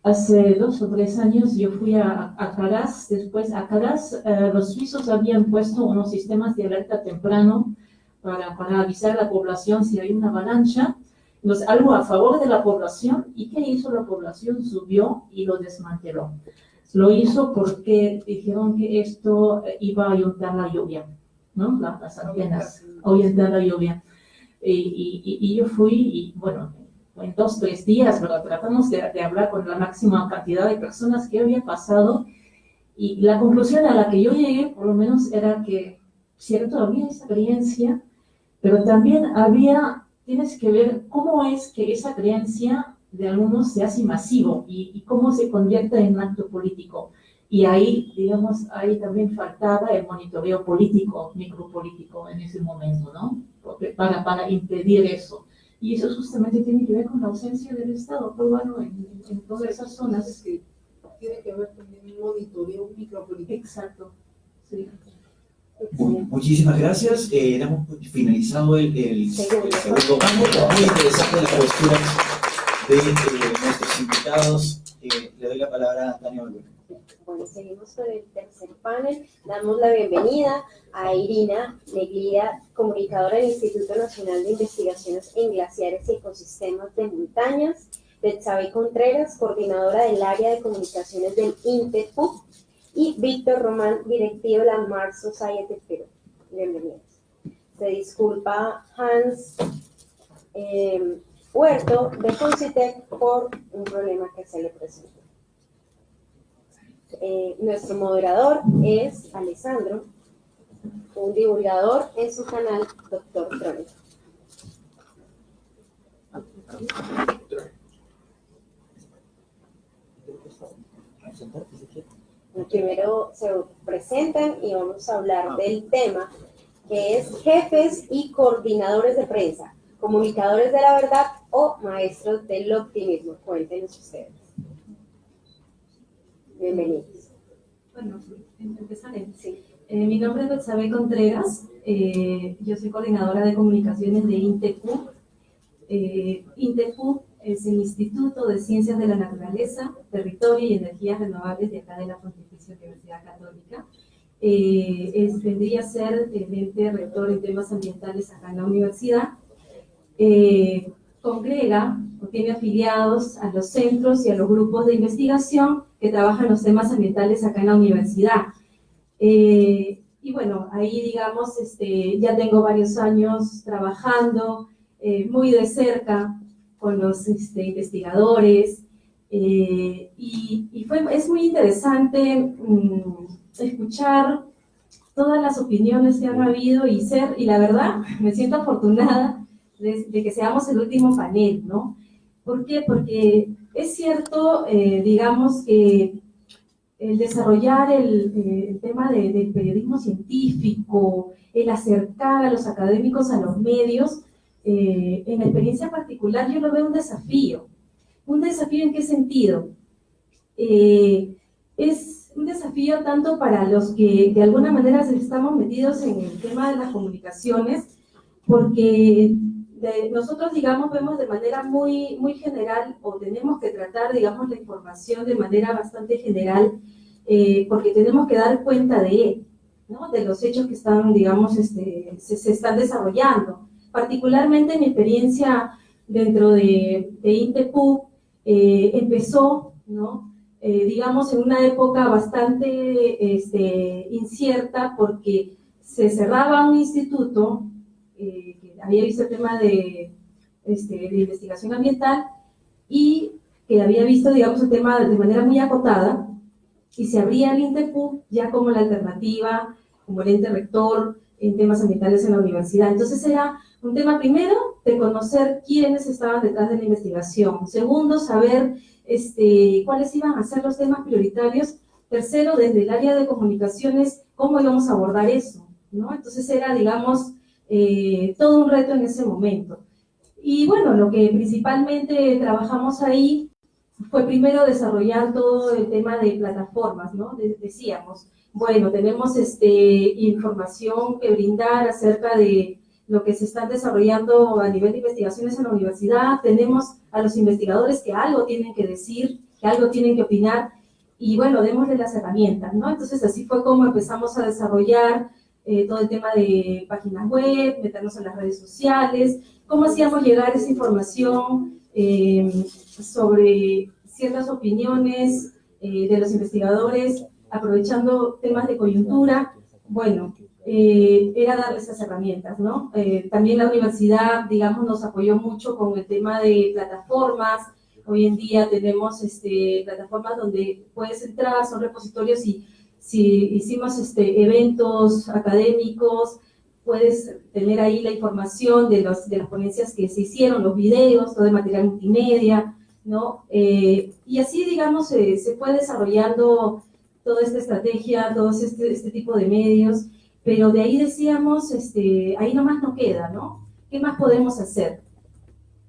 Hace 2 o 3 años yo fui a Caraz. Después a Caraz los suizos habían puesto unos sistemas de alerta temprano para avisar a la población si hay una avalancha. Entonces, algo a favor de la población. ¿Y qué hizo la población? Subió y lo desmanteló. Lo hizo porque dijeron que esto iba a ayudar la lluvia, ¿no? Las antenas, ahuyentar la lluvia. Y yo fui, y bueno, en 2 o 3 días, ¿verdad? Tratamos de hablar con la máxima cantidad de personas que había pasado, Y la conclusión a la que yo llegué, por lo menos, era que, cierto, había esa creencia, pero también tienes que ver cómo es que esa creencia de algunos se hace masivo y cómo se convierte en acto político. Y ahí, digamos, ahí también faltaba el monitoreo político, micropolítico en ese momento, ¿no? Para impedir eso. Y eso justamente tiene que ver con la ausencia del Estado peruano en todas esas zonas. Tiene que ver también un monitoreo micropolítico. Exacto, sí. Muchísimas gracias. Hemos finalizado el segundo panel. Muy interesante las posturas de nuestros invitados. Le doy la palabra a Tania Olvera. Bueno, seguimos con el tercer panel. Damos la bienvenida a Irina Neglida, comunicadora del Instituto Nacional de Investigaciones en Glaciares y Ecosistemas de Montañas, Betsabe Contreras, coordinadora del área de comunicaciones del INTEPUC, y Víctor Román, directivo de la Mars Society Perú. Bienvenidos. Se disculpa Hans Huerto de Concitec por un problema que se le presentó. Nuestro moderador es Alessandro, un divulgador en su canal Dr. Crónica. Primero se presentan y vamos a hablar del tema que es jefes y coordinadores de prensa, comunicadores de la verdad o maestros del optimismo. Cuéntenos ustedes. Bienvenidos. Bueno, empezaré. Sí. Mi nombre es Betsabe Contreras, yo soy coordinadora de comunicaciones de INTEPUC. INTEPUC es el Instituto de Ciencias de la Naturaleza, Territorio y Energías Renovables de acá de la Pontificia Universidad Católica. Vendría a ser el ente rector en temas ambientales acá en la universidad. Congrega o tiene afiliados a los centros y a los grupos de investigación que trabajan los temas ambientales acá en la universidad. Y bueno, ahí digamos, ya tengo varios años trabajando muy de cerca con los investigadores, es muy interesante escuchar todas las opiniones que han habido y la verdad, me siento afortunada de que seamos el último panel, ¿no? ¿Por qué? Porque es cierto, digamos, que el desarrollar el tema del periodismo científico, el acercar a los académicos a los medios, en la experiencia particular yo lo veo un desafío. ¿Un desafío en qué sentido? Es un desafío tanto para los que de alguna manera estamos metidos en el tema de las comunicaciones, porque nosotros, digamos, vemos de manera muy, muy general, o tenemos que tratar, digamos, la información de manera bastante general, porque tenemos que dar cuenta de, ¿no?, de los hechos que están, digamos, se están desarrollando. Particularmente mi experiencia dentro de INTEPUC empezó, ¿no?, digamos, en una época bastante incierta, porque se cerraba un instituto que había visto el tema de investigación ambiental y que había visto, digamos, el tema de manera muy acotada, y se abría el INTEPUC ya como la alternativa, como el ente rector en temas ambientales en la universidad. Entonces era un tema, primero, de conocer quiénes estaban detrás de la investigación. Segundo, saber cuáles iban a ser los temas prioritarios. Tercero, desde el área de comunicaciones, cómo íbamos a abordar eso, ¿no? Entonces era, digamos, todo un reto en ese momento. Y bueno, lo que principalmente trabajamos ahí fue primero desarrollar todo el tema de plataformas, ¿no? Decíamos, bueno, tenemos información que brindar acerca de lo que se está desarrollando a nivel de investigaciones en la universidad, tenemos a los investigadores que algo tienen que decir, que algo tienen que opinar, y bueno, démosle las herramientas, ¿no? Entonces así fue como empezamos a desarrollar todo el tema de páginas web, meternos en las redes sociales, cómo hacíamos llegar esa información sobre ciertas opiniones de los investigadores, aprovechando temas de coyuntura. Bueno, era darles esas herramientas, ¿no? También la universidad, digamos, nos apoyó mucho con el tema de plataformas. Hoy en día tenemos plataformas donde puedes entrar, son repositorios, y si hicimos eventos académicos, puedes tener ahí la información de las ponencias que se hicieron, los videos, todo el material multimedia, ¿no? Y así, digamos, se fue desarrollando toda esta estrategia, todo este tipo de medios, pero de ahí decíamos, ahí nomás no queda, ¿no? ¿Qué más podemos hacer?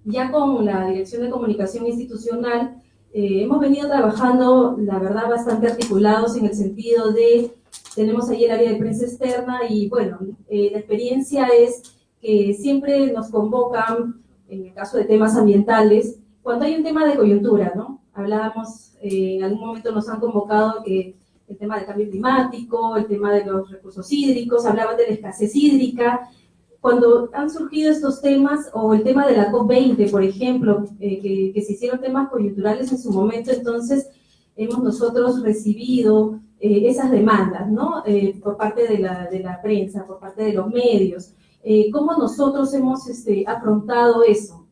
Ya con la Dirección de Comunicación Institucional, hemos venido trabajando, la verdad, bastante articulados en el sentido de, tenemos ahí el área de prensa externa y bueno, la experiencia es que siempre nos convocan, en el caso de temas ambientales, cuando hay un tema de coyuntura, ¿no? Hablábamos, en algún momento nos han convocado que el tema del cambio climático, el tema de los recursos hídricos, hablaban de la escasez hídrica. Cuando han surgido estos temas, o el tema de la COP20, por ejemplo, que se hicieron temas coyunturales en su momento, entonces hemos nosotros recibido esas demandas, ¿no? Por parte de la prensa, por parte de los medios. ¿Cómo nosotros hemos afrontado eso?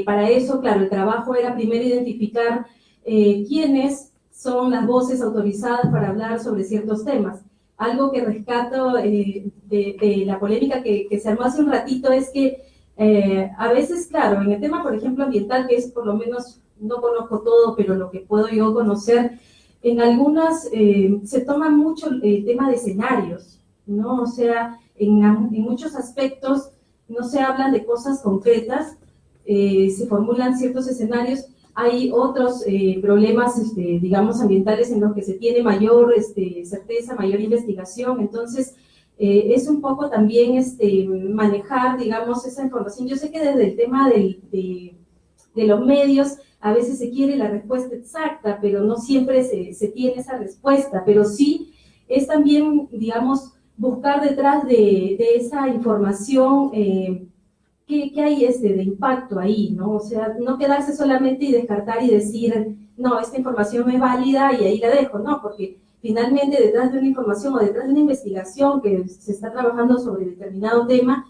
Para eso, claro, el trabajo era primero identificar quiénes son las voces autorizadas para hablar sobre ciertos temas. Algo que rescato de la polémica que se armó hace un ratito es que a veces, claro, en el tema, por ejemplo, ambiental, que es por lo menos, no conozco todo, pero lo que puedo yo conocer, en algunas se toma mucho el tema de escenarios, ¿no? O sea, en muchos aspectos no se hablan de cosas concretas, se formulan ciertos escenarios. Hay otros problemas, digamos, ambientales en los que se tiene mayor certeza, mayor investigación. Entonces, es un poco también manejar, digamos, esa información. Yo sé que desde el tema de los medios, a veces se quiere la respuesta exacta, pero no siempre se tiene esa respuesta. Pero sí es también, digamos, buscar detrás de esa información ¿qué hay de impacto ahí, ¿no? O sea, no quedarse solamente y descartar y decir, no, esta información es válida y ahí la dejo, no, porque finalmente detrás de una información o detrás de una investigación que se está trabajando sobre determinado tema,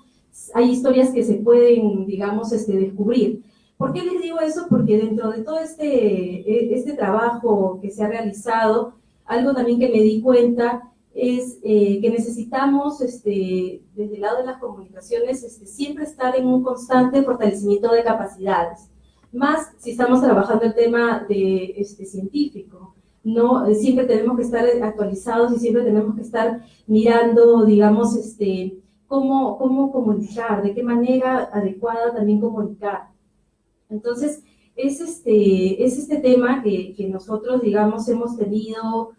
hay historias que se pueden, digamos, descubrir. ¿Por qué les digo eso? Porque dentro de todo este trabajo que se ha realizado, algo también que me di cuenta es que necesitamos, desde el lado de las comunicaciones, siempre estar en un constante fortalecimiento de capacidades. Más si estamos trabajando el tema de científico, ¿no? Siempre tenemos que estar actualizados y siempre tenemos que estar mirando, digamos, cómo comunicar, de qué manera adecuada también comunicar. Entonces, es este tema que nosotros, digamos, hemos tenido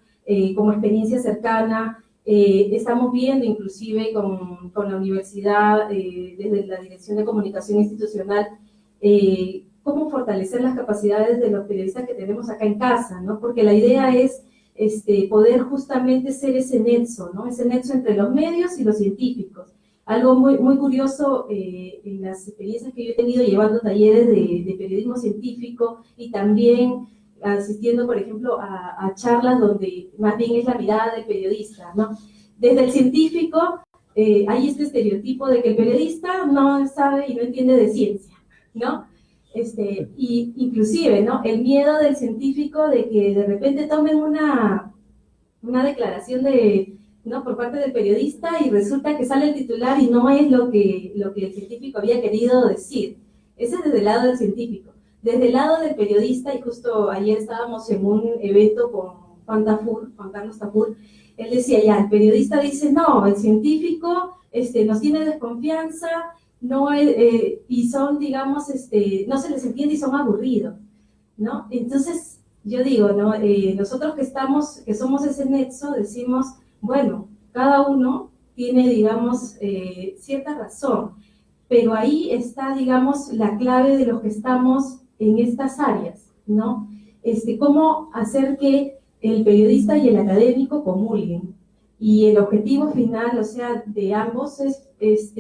como experiencia cercana. Estamos viendo inclusive con la universidad, desde la Dirección de Comunicación Institucional, cómo fortalecer las capacidades de los periodistas que tenemos acá en casa, ¿no? Porque la idea es poder justamente ser ese nexo, ¿no? Ese nexo entre los medios y los científicos. Algo muy, muy curioso en las experiencias que yo he tenido llevando talleres de periodismo científico y también asistiendo, por ejemplo, a charlas donde más bien es la mirada del periodista, ¿no? Desde el científico hay este estereotipo de que el periodista no sabe y no entiende de ciencia, ¿no? Y inclusive, ¿no? El miedo del científico de que de repente tomen una declaración ¿no? por parte del periodista y resulta que sale el titular y no es lo que el científico había querido decir. Ese es desde el lado del científico. Desde el lado del periodista, y justo ayer estábamos en un evento con Juan Carlos Tafur, él decía ya, el periodista dice, no, el científico nos tiene desconfianza, no y son, digamos, no se les entiende y son aburridos, ¿no? Entonces, yo digo, ¿no? Nosotros que somos ese nexo, decimos, bueno, cada uno tiene, digamos, cierta razón, pero ahí está, digamos, la clave de los que estamos en estas áreas, ¿no? Cómo hacer que el periodista y el académico comulguen. Y el objetivo final, o sea, de ambos es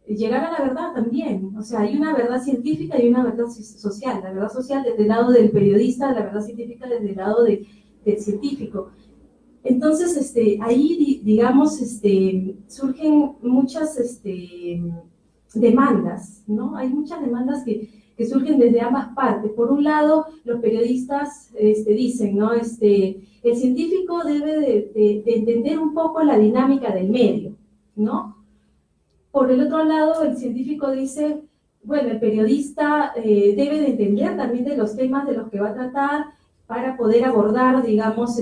llegar a la verdad también. O sea, hay una verdad científica y una verdad social. La verdad social desde el lado del periodista, la verdad científica desde el lado del científico. Entonces, ahí, digamos, surgen muchas demandas, ¿no? Hay muchas demandas que que surgen desde ambas partes. Por un lado, los periodistas dicen, ¿no? El científico debe de entender un poco la dinámica del medio, ¿no? Por el otro lado, el científico dice, bueno, el periodista debe de entender también de los temas de los que va a tratar para poder abordar, digamos,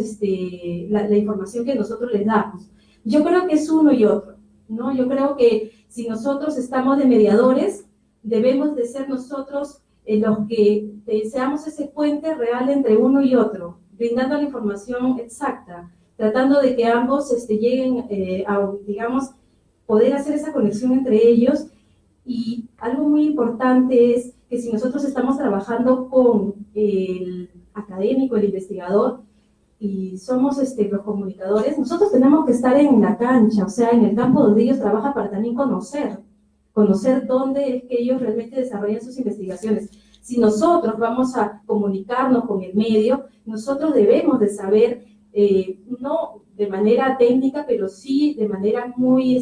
la información que nosotros les damos. Yo creo que es uno y otro, ¿no? Yo creo que si nosotros estamos de mediadores, debemos de ser nosotros los que seamos ese puente real entre uno y otro, brindando la información exacta, tratando de que ambos lleguen a, digamos, poder hacer esa conexión entre ellos. Y algo muy importante es que si nosotros estamos trabajando con el académico, el investigador, y somos los comunicadores, nosotros tenemos que estar en la cancha, o sea, en el campo donde ellos trabajan para también conocer dónde es que ellos realmente desarrollan sus investigaciones. Si nosotros vamos a comunicarnos con el medio, nosotros debemos de saber, no de manera técnica, pero sí de manera muy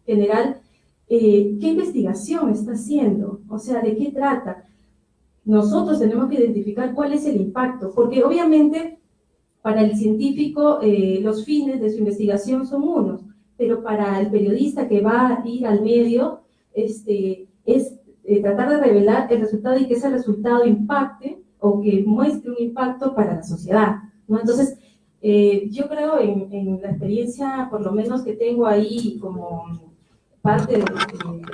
general, qué investigación está haciendo, o sea, de qué trata. Nosotros tenemos que identificar cuál es el impacto, porque obviamente para el científico los fines de su investigación son unos, pero para el periodista que va a ir al medio es tratar de revelar el resultado y que ese resultado impacte o que muestre un impacto para la sociedad, ¿no? Entonces, yo creo en la experiencia, por lo menos que tengo ahí como parte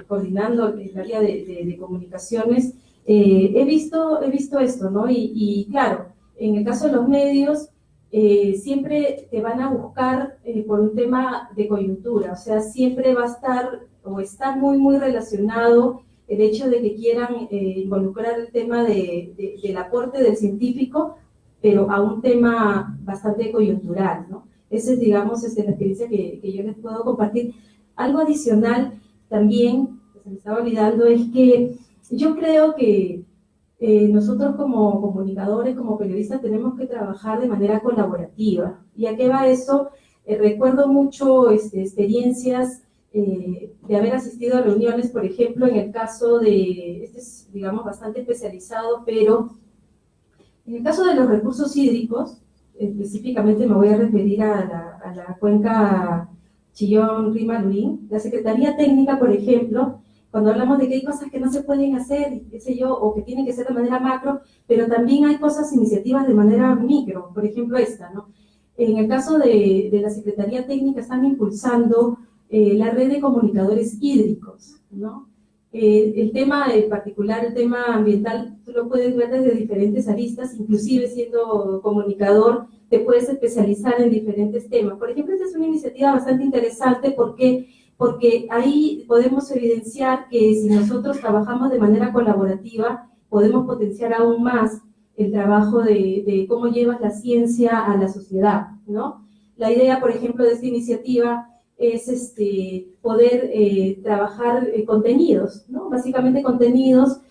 coordinando el área de comunicaciones, he visto esto, ¿no? Y claro, en el caso de los medios, siempre te van a buscar por un tema de coyuntura, o sea, siempre va a estar o está muy, muy relacionado el hecho de que quieran involucrar el tema del aporte del científico, pero a un tema bastante coyuntural, ¿no? Esa es, digamos, la experiencia que yo les puedo compartir. Algo adicional también, que se me estaba olvidando, es que yo creo que nosotros como comunicadores, como periodistas, tenemos que trabajar de manera colaborativa. ¿Y a qué va eso? Recuerdo mucho experiencias de haber asistido a reuniones, por ejemplo, en el caso de, es, digamos, bastante especializado, pero en el caso de los recursos hídricos, específicamente me voy a referir a la cuenca Chillón-Rímac-Lurín, la Secretaría Técnica, por ejemplo, cuando hablamos de que hay cosas que no se pueden hacer, qué sé yo, o que tienen que ser de manera macro, pero también hay cosas, iniciativas de manera micro, por ejemplo esta, ¿no? En el caso de la Secretaría Técnica están impulsando la red de comunicadores hídricos, ¿no? El tema en particular, el tema ambiental, tú lo puedes ver desde diferentes aristas, inclusive siendo comunicador, te puedes especializar en diferentes temas. Por ejemplo, esta es una iniciativa bastante interesante porque ahí podemos evidenciar que si nosotros trabajamos de manera colaborativa, podemos potenciar aún más el trabajo de cómo llevas la ciencia a la sociedad, ¿no? La idea, por ejemplo, de esta iniciativa es poder trabajar contenidos, ¿no? Básicamente contenidos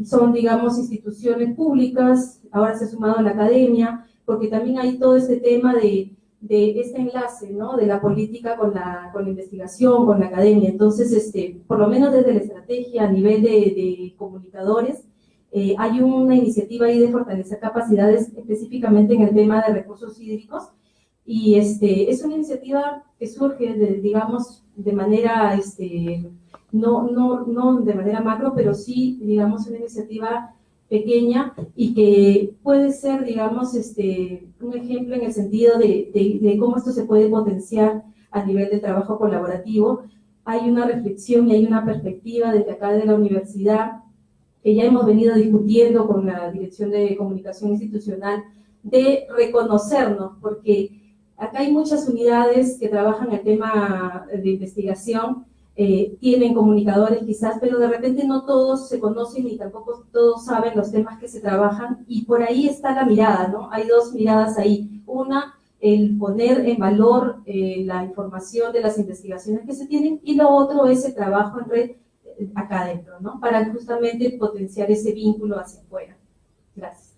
son, digamos, instituciones públicas, ahora se ha sumado la academia, porque también hay todo este tema de este enlace, ¿no? De la política con la investigación, con la academia. Entonces, por lo menos desde la estrategia a nivel de comunicadores, hay una iniciativa ahí de fortalecer capacidades específicamente en el tema de recursos hídricos, y es una iniciativa que surge, digamos, de manera, no de manera macro, pero sí, digamos, una iniciativa pequeña y que puede ser, digamos, un ejemplo en el sentido de cómo esto se puede potenciar a nivel de trabajo colaborativo. Hay una reflexión y hay una perspectiva desde acá de la universidad que ya hemos venido discutiendo con la Dirección de Comunicación Institucional, de reconocernos, porque acá hay muchas unidades que trabajan el tema de investigación, tienen comunicadores quizás, pero de repente no todos se conocen y tampoco todos saben los temas que se trabajan, y por ahí está la mirada, ¿no? Hay dos miradas ahí. Una, el poner en valor la información de las investigaciones que se tienen, y lo otro es el trabajo en red acá adentro, ¿no? Para justamente potenciar ese vínculo hacia afuera. Gracias.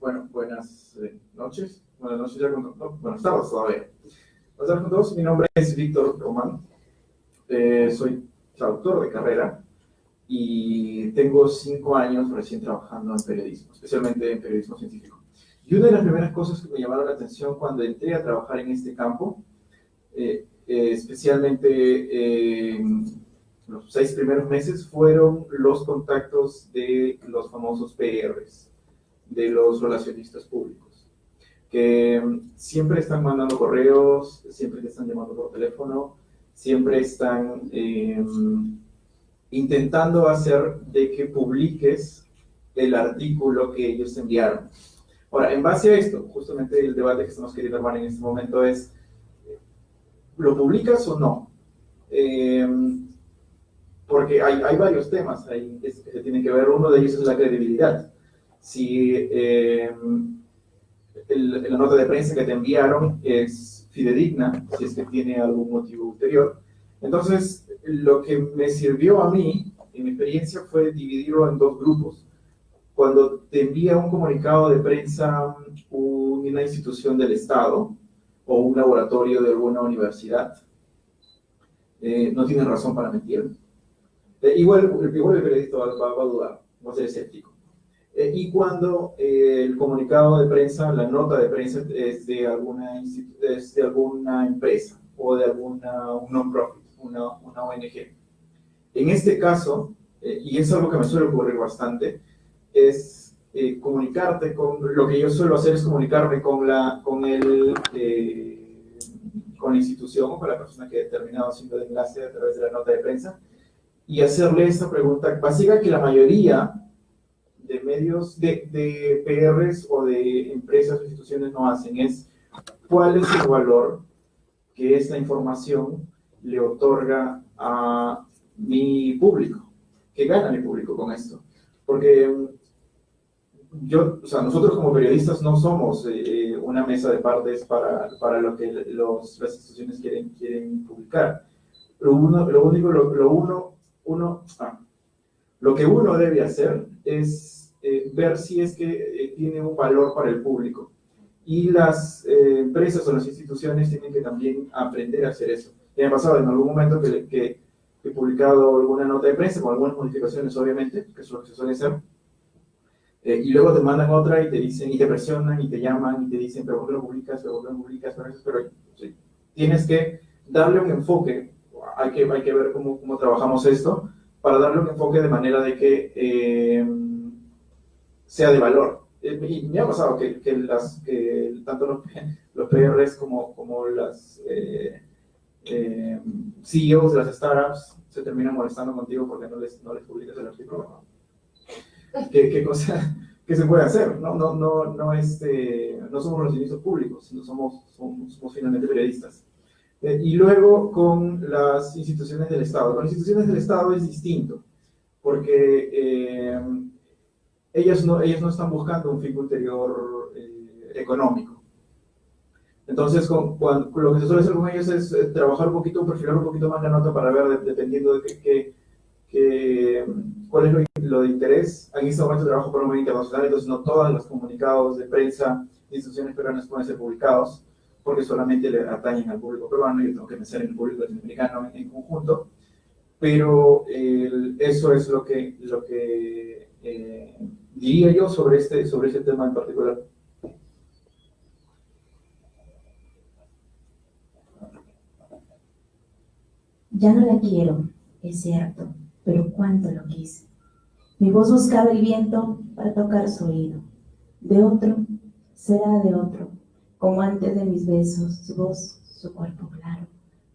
Bueno, buenas noches. Buenas noches ya buenas tardes todavía. Buenas tardes con todos. Mi nombre es Víctor Román. Soy traductor de carrera y tengo 5 años recién trabajando en periodismo, especialmente en periodismo científico. Y una de las primeras cosas que me llamaron la atención cuando entré a trabajar en este campo, especialmente los 6 primeros meses, fueron los contactos de los famosos PRs, de los relacionistas públicos, que siempre están mandando correos, siempre te están llamando por teléfono, siempre están intentando hacer de que publiques el artículo que ellos te enviaron. Ahora, en base a esto, justamente el debate que estamos queriendo armar en este momento es, ¿lo publicas o no? Porque hay varios temas ahí que se tienen que ver. Uno de ellos es la credibilidad. Si la nota de prensa que te enviaron es fidedigna, si es que tiene algún motivo ulterior. Entonces, lo que me sirvió a mí, en mi experiencia, fue dividirlo en 2 grupos. Cuando te envía un comunicado de prensa una institución del Estado o un laboratorio de alguna universidad, no tienen razón para mentir. Igual el periodista va a dudar, va a ser escéptico. Y cuando el comunicado de prensa, la nota de prensa es de alguna empresa o de un non-profit, una ONG. En este caso, y es algo que me suele ocurrir bastante, es comunicarte con, lo que yo suelo hacer es comunicarme con la institución o con la persona que he terminado haciendo el enlace a través de la nota de prensa y hacerle esta pregunta básica que la mayoría de medios, de PRs o de empresas o instituciones no hacen, es ¿cuál es el valor que esta información le otorga a mi público? ¿Qué gana mi público con esto? Porque nosotros como periodistas no somos una mesa de partes para lo que las instituciones quieren publicar. Lo que uno debe hacer es ver si es que tiene un valor para el público. Y las empresas o las instituciones tienen que también aprender a hacer eso. Me ha pasado en algún momento que he publicado alguna nota de prensa con algunas modificaciones, obviamente, que es lo que se suele hacer. Y luego te mandan otra y te dicen, y te presionan, y te llaman, y te dicen, pero ¿por qué lo publicas? Pero sí, tienes que darle un enfoque. Hay que ver cómo trabajamos esto, para darle un enfoque de manera de que sea de valor. Y me ha pasado que tanto los PRs como las CEOs de las startups se terminan molestando contigo porque no les publicas el artículo. ¿Qué cosa que se puede hacer? No somos relacionistas públicos, sino somos finalmente periodistas. Y luego con las instituciones del Estado. Con las instituciones del Estado es distinto, porque ellas no están buscando un fin ulterior económico. Entonces, lo que se suele hacer con ellos es trabajar un poquito, perfilar un poquito más la nota para ver, dependiendo de cuál es lo de interés. En este momento trabajo por un medio internacional, entonces no todos los comunicados de prensa de instituciones peruanas pueden ser publicados, porque solamente le atañen al público peruano y yo tengo que pensar en el público latinoamericano en conjunto. Pero eso es lo que diría yo sobre este tema en particular. Ya no la quiero, es cierto, pero cuánto lo quise. Mi voz buscaba el viento para tocar su oído. De otro, será de otro, como antes de mis besos, su voz, su cuerpo claro,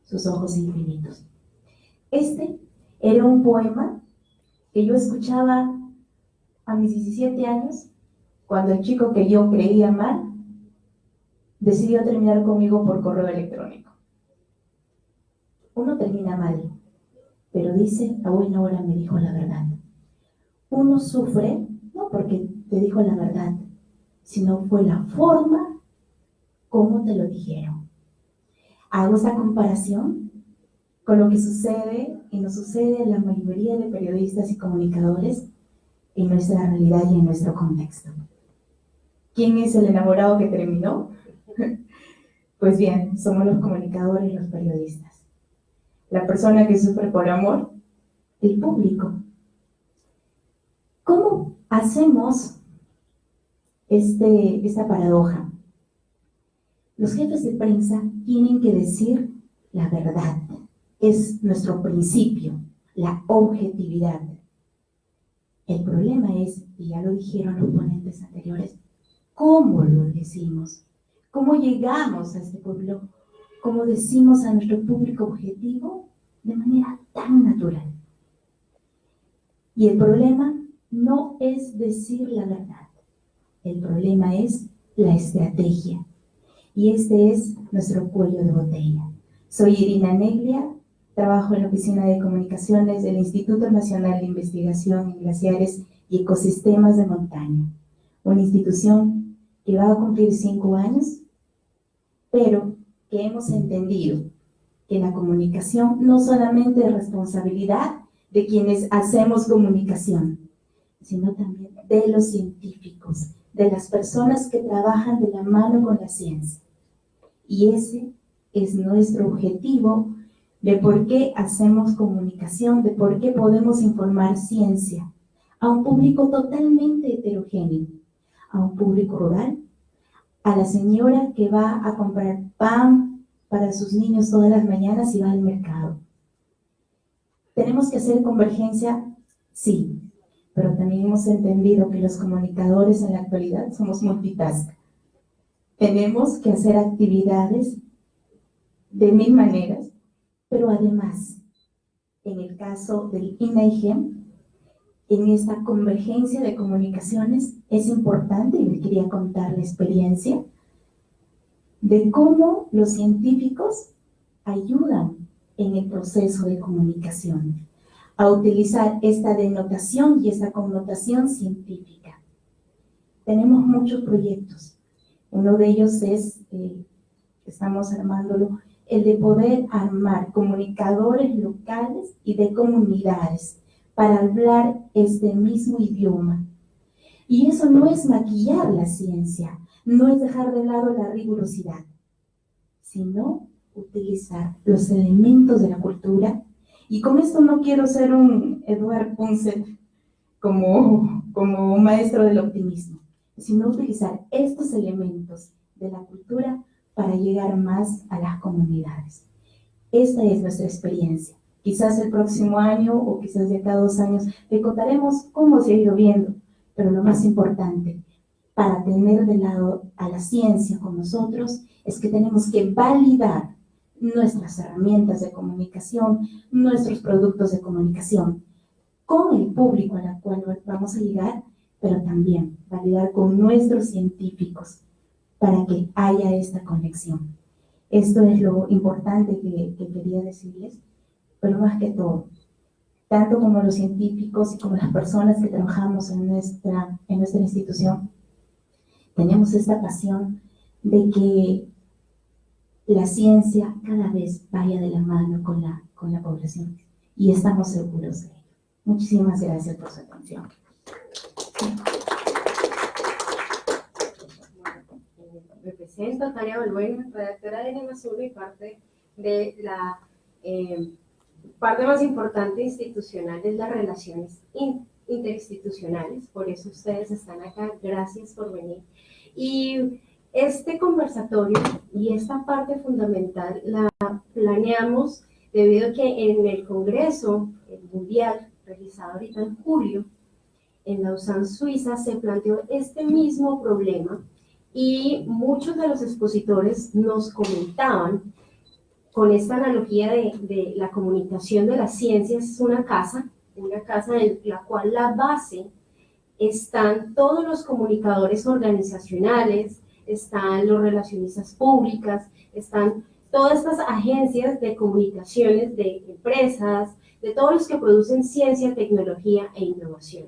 sus ojos infinitos. Este era un poema que yo escuchaba a mis 17 años, cuando el chico que yo creía amar decidió terminar conmigo por correo electrónico. Uno termina mal, pero dice, a buena hora me dijo la verdad. Uno sufre, no porque te dijo la verdad, sino fue la forma como te lo dijeron. Hago esa comparación con lo que sucede y nos sucede a la mayoría de periodistas y comunicadores en nuestra realidad y en nuestro contexto. ¿Quién es el enamorado que terminó? Pues bien, somos los comunicadores y los periodistas. La persona que sufre por amor, el público. ¿Cómo hacemos esta paradoja? Los jefes de prensa tienen que decir la verdad. Es nuestro principio, la objetividad. El problema es, y ya lo dijeron los ponentes anteriores, ¿cómo lo decimos? ¿Cómo llegamos a este pueblo? ¿Cómo decimos a nuestro público objetivo? De manera tan natural. Y el problema no es decir la verdad. El problema es la estrategia. Y este es nuestro cuello de botella. Soy Irina Neglia, trabajo en la Oficina de Comunicaciones del Instituto Nacional de Investigación en Glaciares y Ecosistemas de Montaña, una institución que va a cumplir 5 años, pero que hemos entendido que la comunicación no solamente es responsabilidad de quienes hacemos comunicación, sino también de los científicos, de las personas que trabajan de la mano con la ciencia. Y ese es nuestro objetivo de por qué hacemos comunicación, de por qué podemos informar ciencia a un público totalmente heterogéneo, a un público rural, a la señora que va a comprar pan para sus niños todas las mañanas y va al mercado. ¿Tenemos que hacer convergencia? Sí, pero también hemos entendido que los comunicadores en la actualidad somos multitask. Tenemos que hacer actividades de 1000 maneras, pero además, en el caso del INAIGEM, en esta convergencia de comunicaciones, es importante, y les quería contar la experiencia, de cómo los científicos ayudan en el proceso de comunicación, a utilizar esta denotación y esta connotación científica. Tenemos muchos proyectos. Uno de ellos es, estamos armándolo, el de poder armar comunicadores locales y de comunidades para hablar este mismo idioma. Y eso no es maquillar la ciencia, no es dejar de lado la rigurosidad, sino utilizar los elementos de la cultura. Y con esto no quiero ser un Edward Punset como un maestro del optimismo, sino utilizar estos elementos de la cultura para llegar más a las comunidades. Esta es nuestra experiencia. Quizás el próximo año o quizás de acá a 2 años le contaremos cómo se ha ido viendo, pero lo más importante para tener de lado a la ciencia con nosotros es que tenemos que validar nuestras herramientas de comunicación, nuestros productos de comunicación con el público al cual vamos a llegar, pero también validar con nuestros científicos para que haya esta conexión. Esto es lo importante que quería decirles, pero más que todo, tanto como los científicos y como las personas que trabajamos en nuestra institución, tenemos esta pasión de que la ciencia cada vez vaya de la mano con la población, y estamos seguros de ello. Muchísimas gracias por su atención. Me presento, Tania Balbuena, redactora de Lima Azul y parte de la parte más importante institucional es las relaciones interinstitucionales. Por eso ustedes están acá. Gracias por venir. Y este conversatorio y esta parte fundamental la planeamos debido a que en el Congreso Mundial realizado ahorita en julio en Lausanne, Suiza, se planteó este mismo problema y muchos de los expositores nos comentaban con esta analogía de la comunicación de las ciencias. Es una casa en la cual la base están todos los comunicadores organizacionales, están los relacionistas públicas, están todas estas agencias de comunicaciones de empresas, de todos los que producen ciencia, tecnología e innovación.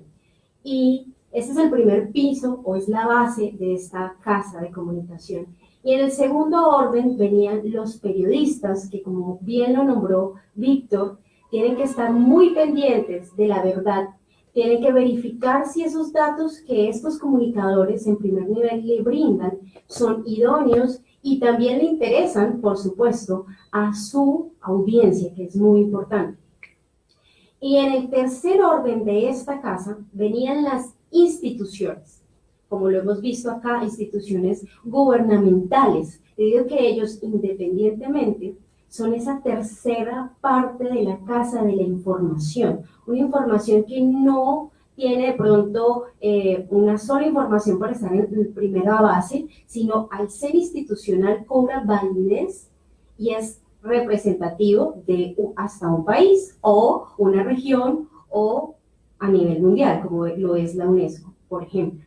Y ese es el primer piso o es la base de esta casa de comunicación. Y en el segundo orden venían los periodistas, que como bien lo nombró Víctor, tienen que estar muy pendientes de la verdad, tienen que verificar si esos datos que estos comunicadores en primer nivel le brindan son idóneos y también le interesan, por supuesto, a su audiencia, que es muy importante. Y en el tercer orden de esta casa venían las instituciones, como lo hemos visto acá, instituciones gubernamentales, debido a que ellos independientemente son esa tercera parte de la casa de la información, una información que no tiene de pronto una sola información para estar en primera base, sino al ser institucional cobra validez y es representativo de hasta un país o una región o a nivel mundial, como lo es la UNESCO, por ejemplo.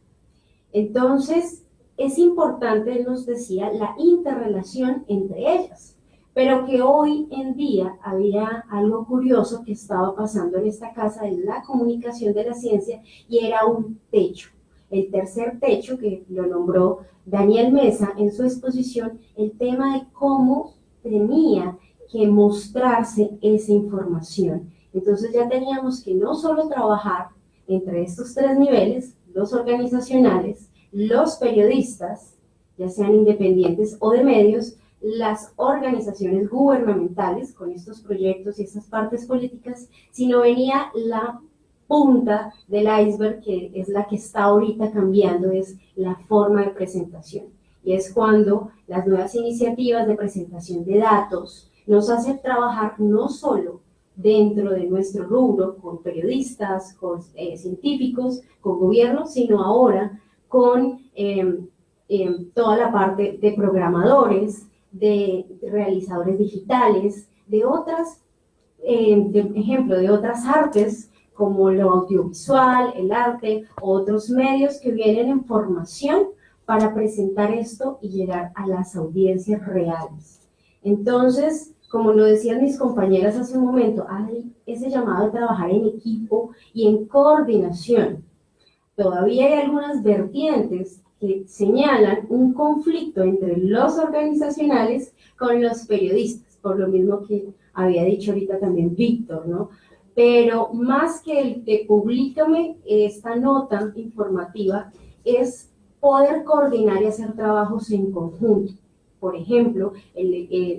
Entonces, es importante, él nos decía, la interrelación entre ellas, pero que hoy en día había algo curioso que estaba pasando en esta casa de la comunicación de la ciencia y era un techo. El tercer techo, que lo nombró Daniel Mesa en su exposición, el tema de cómo tenía que mostrarse esa información. Entonces ya teníamos que no solo trabajar entre estos tres niveles, los organizacionales, los periodistas, ya sean independientes o de medios, las organizaciones gubernamentales con estos proyectos y estas partes políticas, sino venía la punta del iceberg, que es la que está ahorita cambiando, es la forma de presentación. Y es cuando las nuevas iniciativas de presentación de datos nos hacen trabajar no solo dentro de nuestro rubro con periodistas, con científicos, con gobiernos, sino ahora con toda la parte de programadores, de realizadores digitales, de otras, de otras artes como lo audiovisual, el arte, otros medios que vienen en formación para presentar esto y llegar a las audiencias reales. Entonces, como lo decían mis compañeras hace un momento, hay ese llamado a trabajar en equipo y en coordinación. Todavía hay algunas vertientes que señalan un conflicto entre los organizacionales con los periodistas, por lo mismo que había dicho ahorita también Víctor, ¿no? Pero más que el de publícame esta nota informativa, es poder coordinar y hacer trabajos en conjunto. Por ejemplo,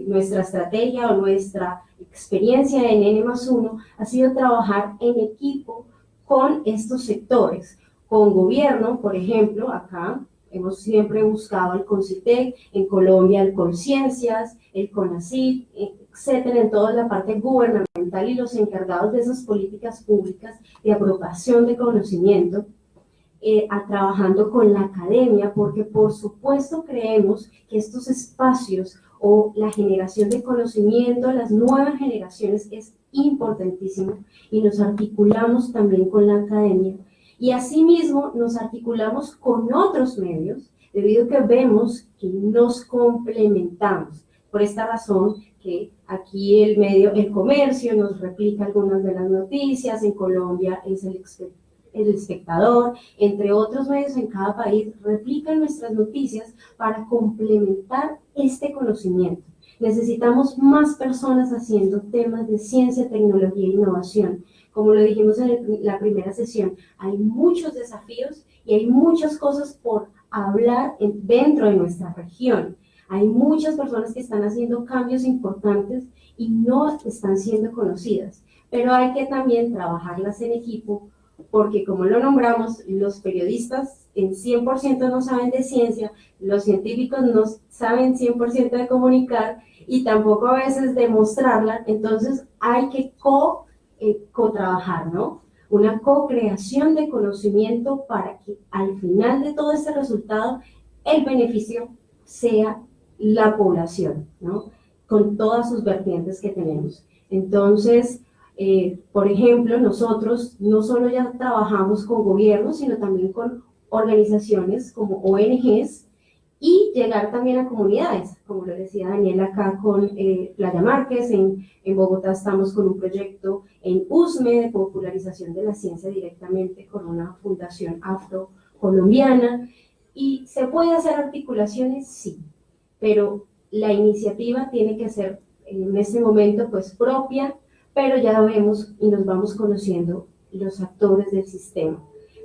nuestra estrategia o nuestra experiencia en N+1 ha sido trabajar en equipo con estos sectores, con gobierno, por ejemplo, acá hemos siempre buscado el CONCITEC, en Colombia el CONCIENCIAS, el CONACYT, etcétera, en toda la parte gubernamental y los encargados de esas políticas públicas de apropiación de conocimiento, trabajando con la academia, porque por supuesto creemos que estos espacios o la generación de conocimiento a las nuevas generaciones es importantísimo y nos articulamos también con la academia. Y asimismo nos articulamos con otros medios, debido a que vemos que nos complementamos. Por esta razón que aquí el medio, el comercio nos replica algunas de las noticias, en Colombia es el Espectador, entre otros medios en cada país replican nuestras noticias para complementar este conocimiento. Necesitamos más personas haciendo temas de ciencia, tecnología e innovación. Como lo dijimos en la primera sesión, hay muchos desafíos y hay muchas cosas por hablar dentro de nuestra región. Hay muchas personas que están haciendo cambios importantes y no están siendo conocidas, pero hay que también trabajarlas en equipo, porque como lo nombramos, los periodistas en 100% no saben de ciencia, los científicos no saben 100% de comunicar y tampoco a veces de mostrarla, entonces hay que co-trabajar, ¿no? Una co-creación de conocimiento para que al final de todo este resultado el beneficio sea la población, ¿no? Con todas sus vertientes que tenemos. Entonces, por ejemplo, nosotros no solo ya trabajamos con gobiernos, sino también con organizaciones como ONGs y llegar también a comunidades, como lo decía Daniel acá con Playa Márquez, en Bogotá estamos con un proyecto en USME de popularización de la ciencia directamente con una fundación afrocolombiana. ¿Y se puede hacer articulaciones? Sí, pero la iniciativa tiene que ser en este momento pues propia, pero ya vemos y nos vamos conociendo los actores del sistema.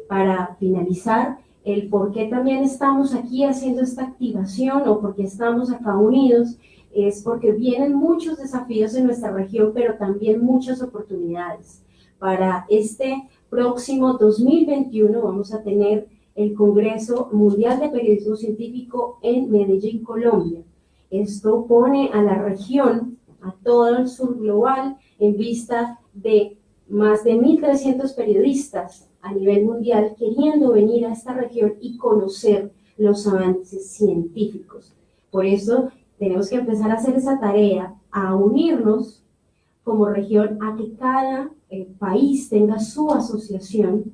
Para finalizar, el por qué también estamos aquí haciendo esta activación o por qué estamos acá unidos, es porque vienen muchos desafíos en nuestra región, pero también muchas oportunidades. Para este próximo 2021 vamos a tener el Congreso Mundial de Periodismo Científico en Medellín, Colombia. Esto pone a la región, a todo el sur global, en vista de más de 1.300 periodistas a nivel mundial queriendo venir a esta región y conocer los avances científicos. Por eso tenemos que empezar a hacer esa tarea, a unirnos como región, a que cada país tenga su asociación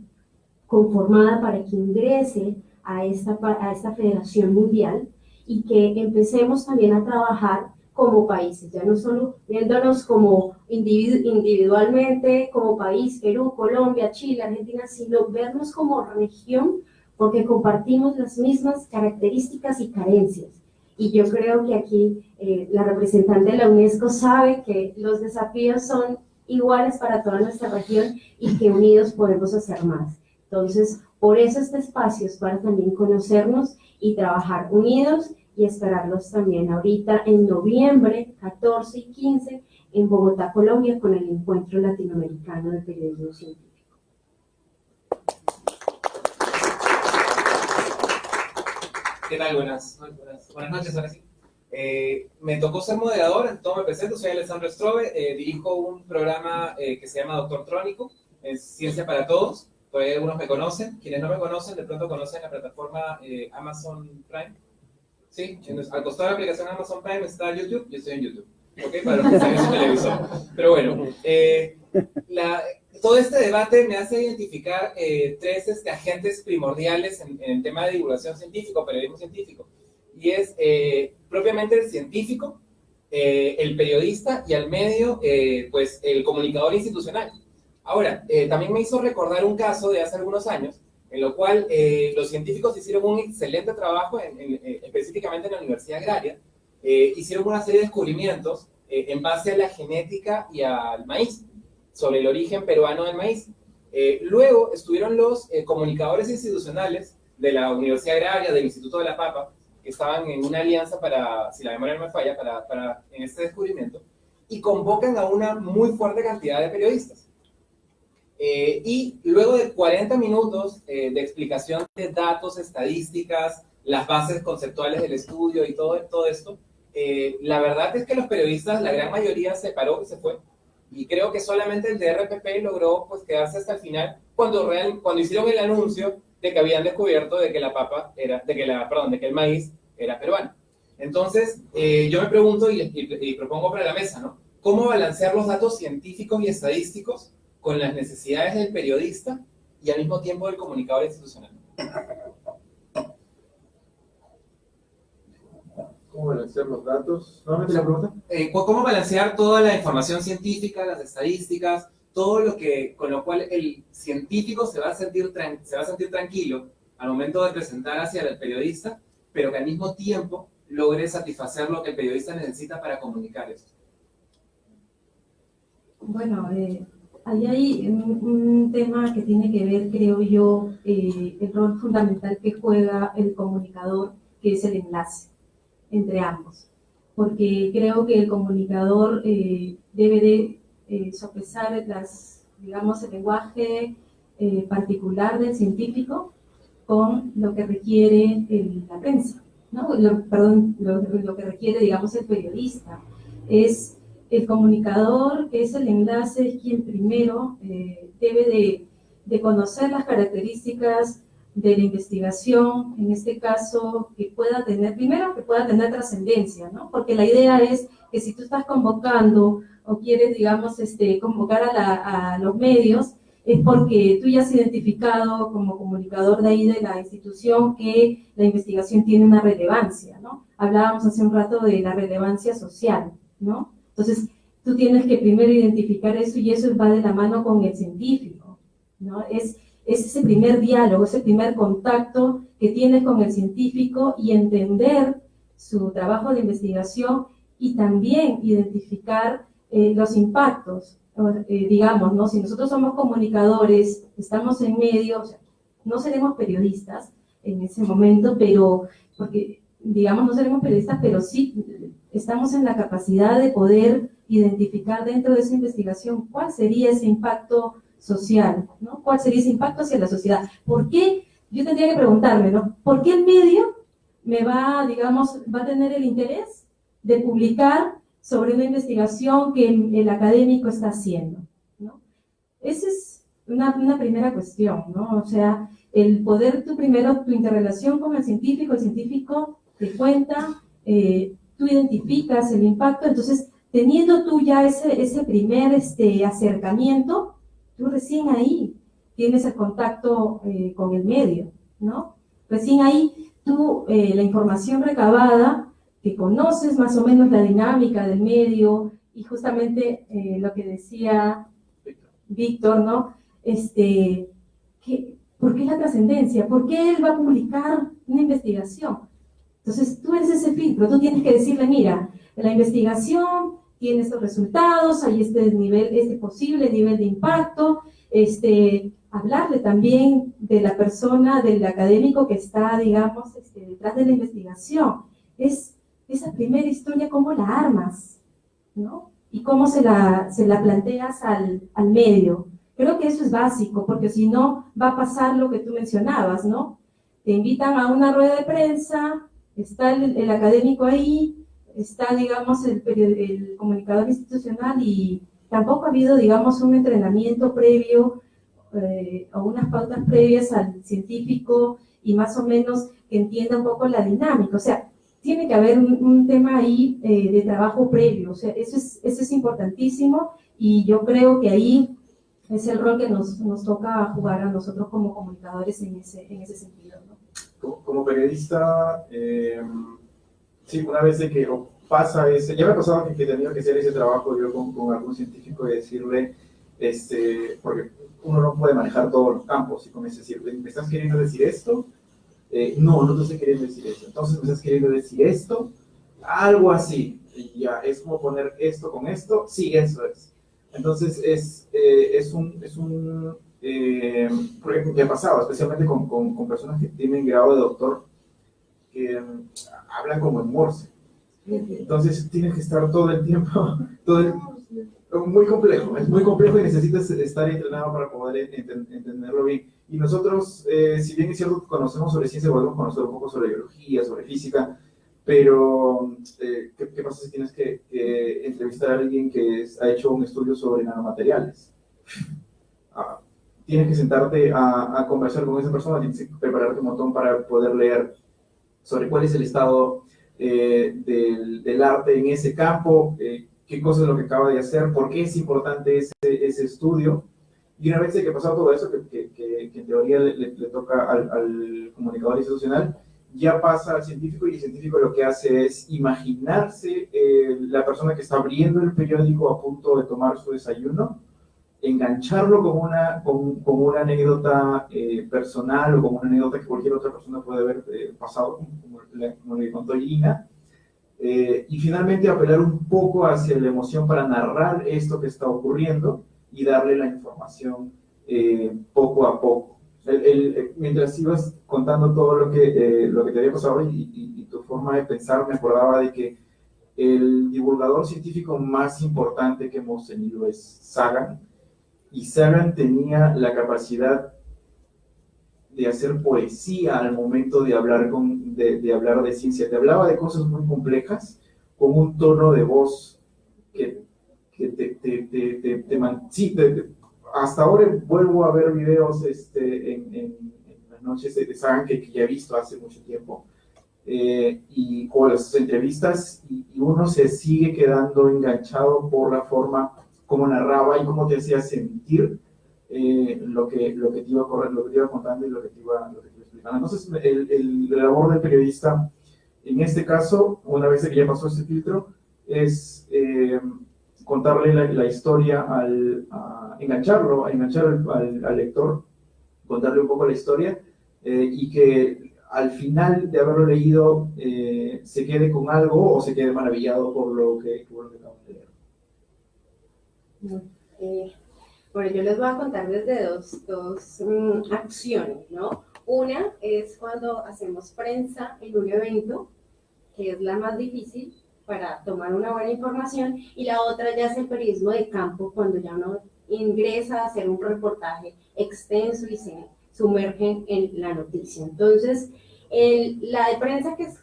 conformada para que ingrese a esta federación mundial y que empecemos también a trabajar como países, ya no solo viéndonos como individualmente, como país, Perú, Colombia, Chile, Argentina, sino vernos como región porque compartimos las mismas características y carencias. Y yo creo que aquí la representante de la UNESCO sabe que los desafíos son iguales para toda nuestra región y que unidos podemos hacer más. Entonces, por eso este espacio es para también conocernos y trabajar unidos y esperarlos también ahorita en noviembre 14 y 15 en Bogotá, Colombia, con el Encuentro Latinoamericano de Periodismo Científico. ¿Qué tal? Buenas noches, ahora sí. Me tocó ser moderador, entonces me presento, soy Alessandro Strobe, dirijo un programa que se llama Doctor Trónico, es Ciencia para Todos, todavía algunos me conocen, quienes no me conocen de pronto conocen la plataforma Amazon Prime. Sí, al costado de la aplicación Amazon Prime está YouTube, yo estoy en YouTube, ¿ok? Para los que están en su televisor. Pero bueno, todo este debate me hace identificar tres agentes primordiales en el tema de divulgación científica, periodismo científico, y es propiamente el científico, el periodista y al medio, pues el comunicador institucional. Ahora, también me hizo recordar un caso de hace algunos años, en lo cual los científicos hicieron un excelente trabajo, específicamente en la Universidad Agraria, hicieron una serie de descubrimientos en base a la genética y al maíz, sobre el origen peruano del maíz. Luego estuvieron los comunicadores institucionales de la Universidad Agraria, del Instituto de la Papa, que estaban en una alianza para, si la memoria no me falla, en este descubrimiento, y convocan a una muy fuerte cantidad de periodistas. Y luego de 40 minutos de explicación de datos, estadísticas, las bases conceptuales del estudio y todo esto, la verdad es que los periodistas, la gran mayoría se paró y se fue. Y creo que solamente el DRPP logró pues, quedarse hasta el final cuando hicieron el anuncio de que habían descubierto de que el maíz era peruano. Entonces, yo me pregunto y propongo para la mesa, ¿no? ¿Cómo balancear los datos científicos y estadísticos con las necesidades del periodista y al mismo tiempo del comunicador institucional? ¿Cómo balancear los datos? ¿Nuevamente la pregunta? ¿Cómo balancear toda la información científica, las estadísticas, todo con lo cual el científico se va a sentir tranquilo al momento de presentar hacia el periodista, pero que al mismo tiempo logre satisfacer lo que el periodista necesita para comunicar esto? Bueno, ahí hay un tema que tiene que ver, creo yo, el rol fundamental que juega el comunicador, que es el enlace entre ambos. Porque creo que el comunicador debe de sopesar el lenguaje particular del científico con lo que requiere la prensa, ¿no? Lo que requiere, digamos, el periodista. Es el comunicador, que es el enlace, es quien primero debe de conocer las características de la investigación, en este caso, que pueda tener trascendencia, ¿no? Porque la idea es que si tú estás convocando o quieres, digamos, convocar a los medios, es porque tú ya has identificado como comunicador de ahí de la institución que la investigación tiene una relevancia, ¿no? Hablábamos hace un rato de la relevancia social, ¿no? Entonces, tú tienes que primero identificar eso y eso va de la mano con el científico, ¿no? Es ese primer diálogo, ese primer contacto que tienes con el científico y entender su trabajo de investigación y también identificar los impactos, digamos, ¿no? Si nosotros somos comunicadores, estamos en medio, o sea, no seremos periodistas, en ese momento, pero porque, digamos, no seremos periodistas, pero sí estamos en la capacidad de poder identificar dentro de esa investigación cuál sería ese impacto social, ¿no? ¿Cuál sería ese impacto hacia la sociedad? ¿Por qué? Yo tendría que preguntarme, ¿no? ¿Por qué el medio me va, digamos, va a tener el interés de publicar sobre una investigación que el académico está haciendo, ¿no? Esa es una primera cuestión, ¿no? O sea, el poder tu interrelación con el científico te cuenta, tú identificas el impacto, entonces teniendo tú ya ese primer acercamiento, tú recién ahí tienes el contacto con el medio, ¿no? Recién ahí tú, la información recabada, que conoces más o menos la dinámica del medio, y justamente lo que decía Víctor, ¿no? ¿Por qué la trascendencia? ¿Por qué él va a publicar una investigación? Entonces tú eres ese filtro, tú tienes que decirle, mira, la investigación tiene estos resultados, hay este posible nivel de impacto, hablarle también de la persona, del académico que está, digamos, detrás de la investigación. Es esa primera historia, cómo la armas, ¿no? Y cómo se la planteas al medio. Creo que eso es básico, porque si no va a pasar lo que tú mencionabas, ¿no? Te invitan a una rueda de prensa, está el académico ahí, está, digamos, el comunicador institucional, y tampoco ha habido, digamos, un entrenamiento previo o unas pautas previas al científico y más o menos que entienda un poco la dinámica. O sea, tiene que haber un tema ahí de trabajo previo. O sea, eso es importantísimo, y yo creo que ahí es el rol que nos toca jugar a nosotros como comunicadores en ese sentido, ¿no? Como periodista, sí, una vez de que pasa ya me ha pasado que he tenido que hacer ese trabajo yo con algún científico y decirle, porque uno no puede manejar todos los campos, y comienza a decir, ¿me estás queriendo decir esto? No te estoy queriendo decir eso. Entonces, ¿me estás queriendo decir esto? Algo así. Y ya, es como poner esto con esto. Sí, eso es. Entonces, por ejemplo, me ha pasado, especialmente con personas que tienen grado de doctor, que hablan como en Morse. Entonces, tienes que estar todo el tiempo, muy complejo, es muy complejo, y necesitas estar entrenado para poder entenderlo bien. Y nosotros, si bien es cierto que conocemos sobre ciencia, podemos conocer un poco sobre biología, sobre física, pero ¿qué pasa si tienes que entrevistar a alguien que ha hecho un estudio sobre nanomateriales? Tienes que sentarte a conversar con esa persona, tienes que prepararte un montón para poder leer sobre cuál es el estado del arte en ese campo, qué cosa es lo que acaba de hacer, por qué es importante ese estudio. Y una vez que ha pasado todo eso, que en teoría le toca al comunicador institucional, ya pasa al científico, y el científico lo que hace es imaginarse la persona que está abriendo el periódico a punto de tomar su desayuno, engancharlo con una anécdota personal, o con una anécdota que cualquier otra persona puede haber pasado, como le contó Gina, y finalmente apelar un poco hacia la emoción para narrar esto que está ocurriendo y darle la información poco a poco. Mientras ibas contando todo lo que te había pasado y tu forma de pensar, me acordaba de que el divulgador científico más importante que hemos tenido es Sagan, y Sagan tenía la capacidad de hacer poesía al momento de hablar de ciencia. Te hablaba de cosas muy complejas con un tono de voz que hasta ahora vuelvo a ver videos en las noches de Sagan que ya he visto hace mucho tiempo, y con las entrevistas, y uno se sigue quedando enganchado por la forma como narraba y cómo te hacía sentir lo que te iba contando y lo que te iba explicando. Entonces, la labor del periodista, en este caso, una vez que ya pasó ese filtro, es contarle la historia, enganchar al lector, contarle un poco la historia, y que al final de haberlo leído se quede con algo o se quede maravillado por lo que acabamos de leer. Bueno, yo les voy a contar desde dos acciones, ¿no? Una es cuando hacemos prensa en un evento, que es la más difícil para tomar una buena información, y la otra ya es el periodismo de campo, cuando ya uno ingresa a hacer un reportaje extenso y se sumerge en la noticia. Entonces, la de prensa, que es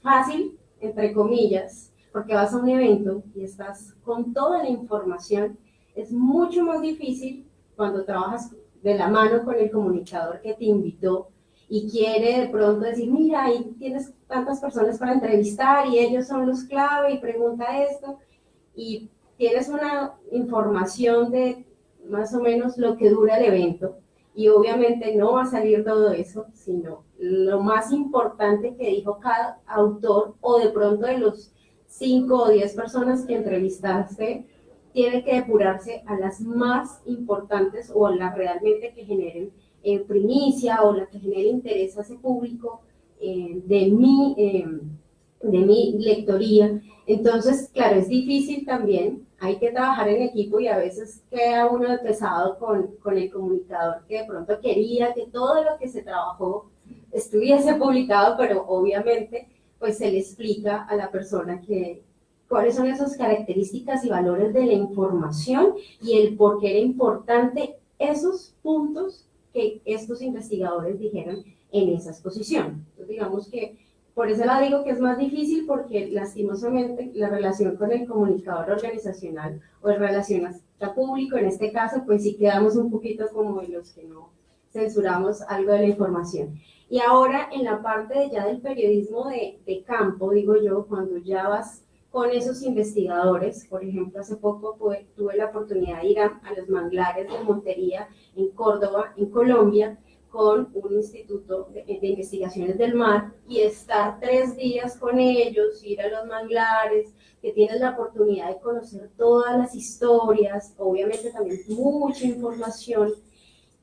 fácil, entre comillas, porque vas a un evento y estás con toda la información, es mucho más difícil cuando trabajas de la mano con el comunicador que te invitó y quiere de pronto decir, mira, ahí tienes tantas personas para entrevistar y ellos son los clave y pregunta esto, y tienes una información de más o menos lo que dura el evento, y obviamente no va a salir todo eso, sino lo más importante que dijo cada autor, o de pronto de los 5 o 10 personas que entrevistaste, tiene que depurarse a las más importantes o a las realmente que generen primicia o la que genere interés a ese público de mi lectoría. Entonces, claro, es difícil también, hay que trabajar en equipo y a veces queda uno de pesado con el comunicador que de pronto quería que todo lo que se trabajó estuviese publicado, pero obviamente pues se le explica a la persona cuáles son esas características y valores de la información y el por qué era importante esos puntos que estos investigadores dijeron en esa exposición. Entonces, digamos que por eso la digo que es más difícil, porque lastimosamente la relación con el comunicador organizacional o el relacionista público, en este caso, pues sí quedamos un poquito como de los que no censuramos algo de la información. Y ahora en la parte ya del periodismo de campo, digo yo, cuando ya vas con esos investigadores, por ejemplo, hace poco tuve la oportunidad de ir a los manglares de Montería en Córdoba, en Colombia, con un instituto de investigaciones del mar, y estar 3 días con ellos, ir a los manglares, que tienes la oportunidad de conocer todas las historias, obviamente también mucha información,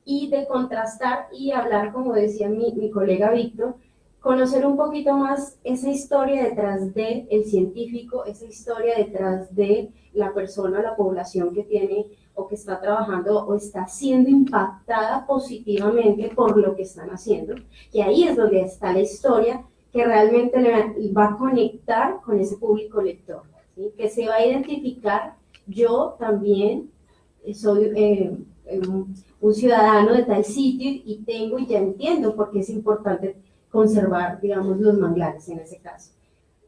y de contrastar y hablar, como decía mi colega Víctor, conocer un poquito más esa historia detrás del científico, esa historia detrás de la persona, la población que tiene o que está trabajando o está siendo impactada positivamente por lo que están haciendo. Y ahí es donde está la historia que realmente le va a conectar con ese público lector, ¿sí? Que se va a identificar. Yo también soy un ciudadano de tal sitio y ya entiendo por qué es importante conservar, digamos, los manglares en ese caso.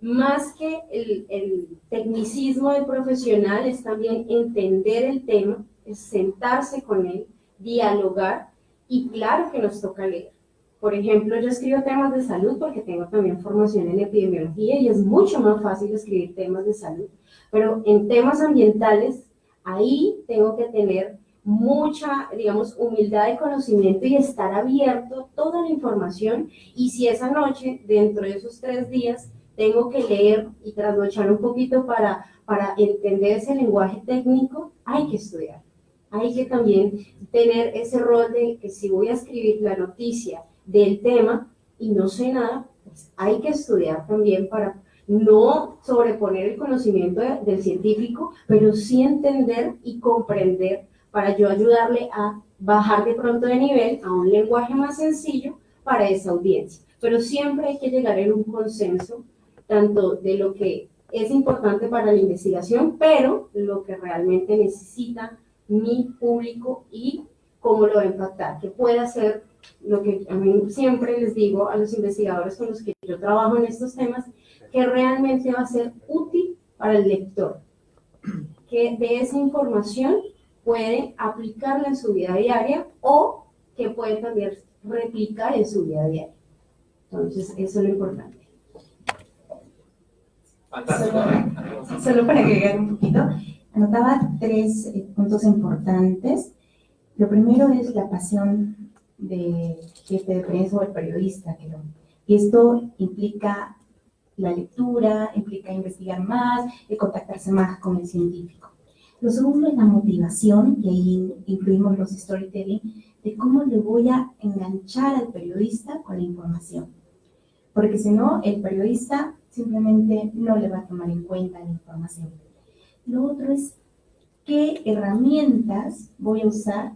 Más que el tecnicismo del profesional, es también entender el tema, es sentarse con él, dialogar, y claro que nos toca leer. Por ejemplo, yo escribo temas de salud porque tengo también formación en epidemiología y es mucho más fácil escribir temas de salud, pero en temas ambientales, ahí tengo que tener mucha, digamos, humildad de conocimiento y estar abierto a toda la información. Y si esa noche, dentro de esos 3 días, tengo que leer y trasnochar un poquito para entender ese lenguaje técnico, hay que estudiar. Hay que también tener ese rol de que si voy a escribir la noticia del tema y no sé nada, pues hay que estudiar también para no sobreponer el conocimiento del científico, pero sí entender y comprender, para yo ayudarle a bajar de pronto de nivel a un lenguaje más sencillo para esa audiencia. Pero siempre hay que llegar a un consenso, tanto de lo que es importante para la investigación, pero lo que realmente necesita mi público y cómo lo va a impactar, que pueda ser lo que a mí siempre les digo a los investigadores con los que yo trabajo en estos temas, que realmente va a ser útil para el lector, que de esa información puede aplicarla en su vida diaria o que puede también replicar en su vida diaria. Entonces, eso es lo importante. Solo para agregar un poquito, anotaba 3 puntos importantes. Lo primero es la pasión del jefe de prensa o el periodista. Y esto implica la lectura, implica investigar más, contactarse más con el científico. Lo segundo es la motivación, y ahí incluimos los storytelling, de cómo le voy a enganchar al periodista con la información. Porque si no, el periodista simplemente no le va a tomar en cuenta la información. Lo otro es qué herramientas voy a usar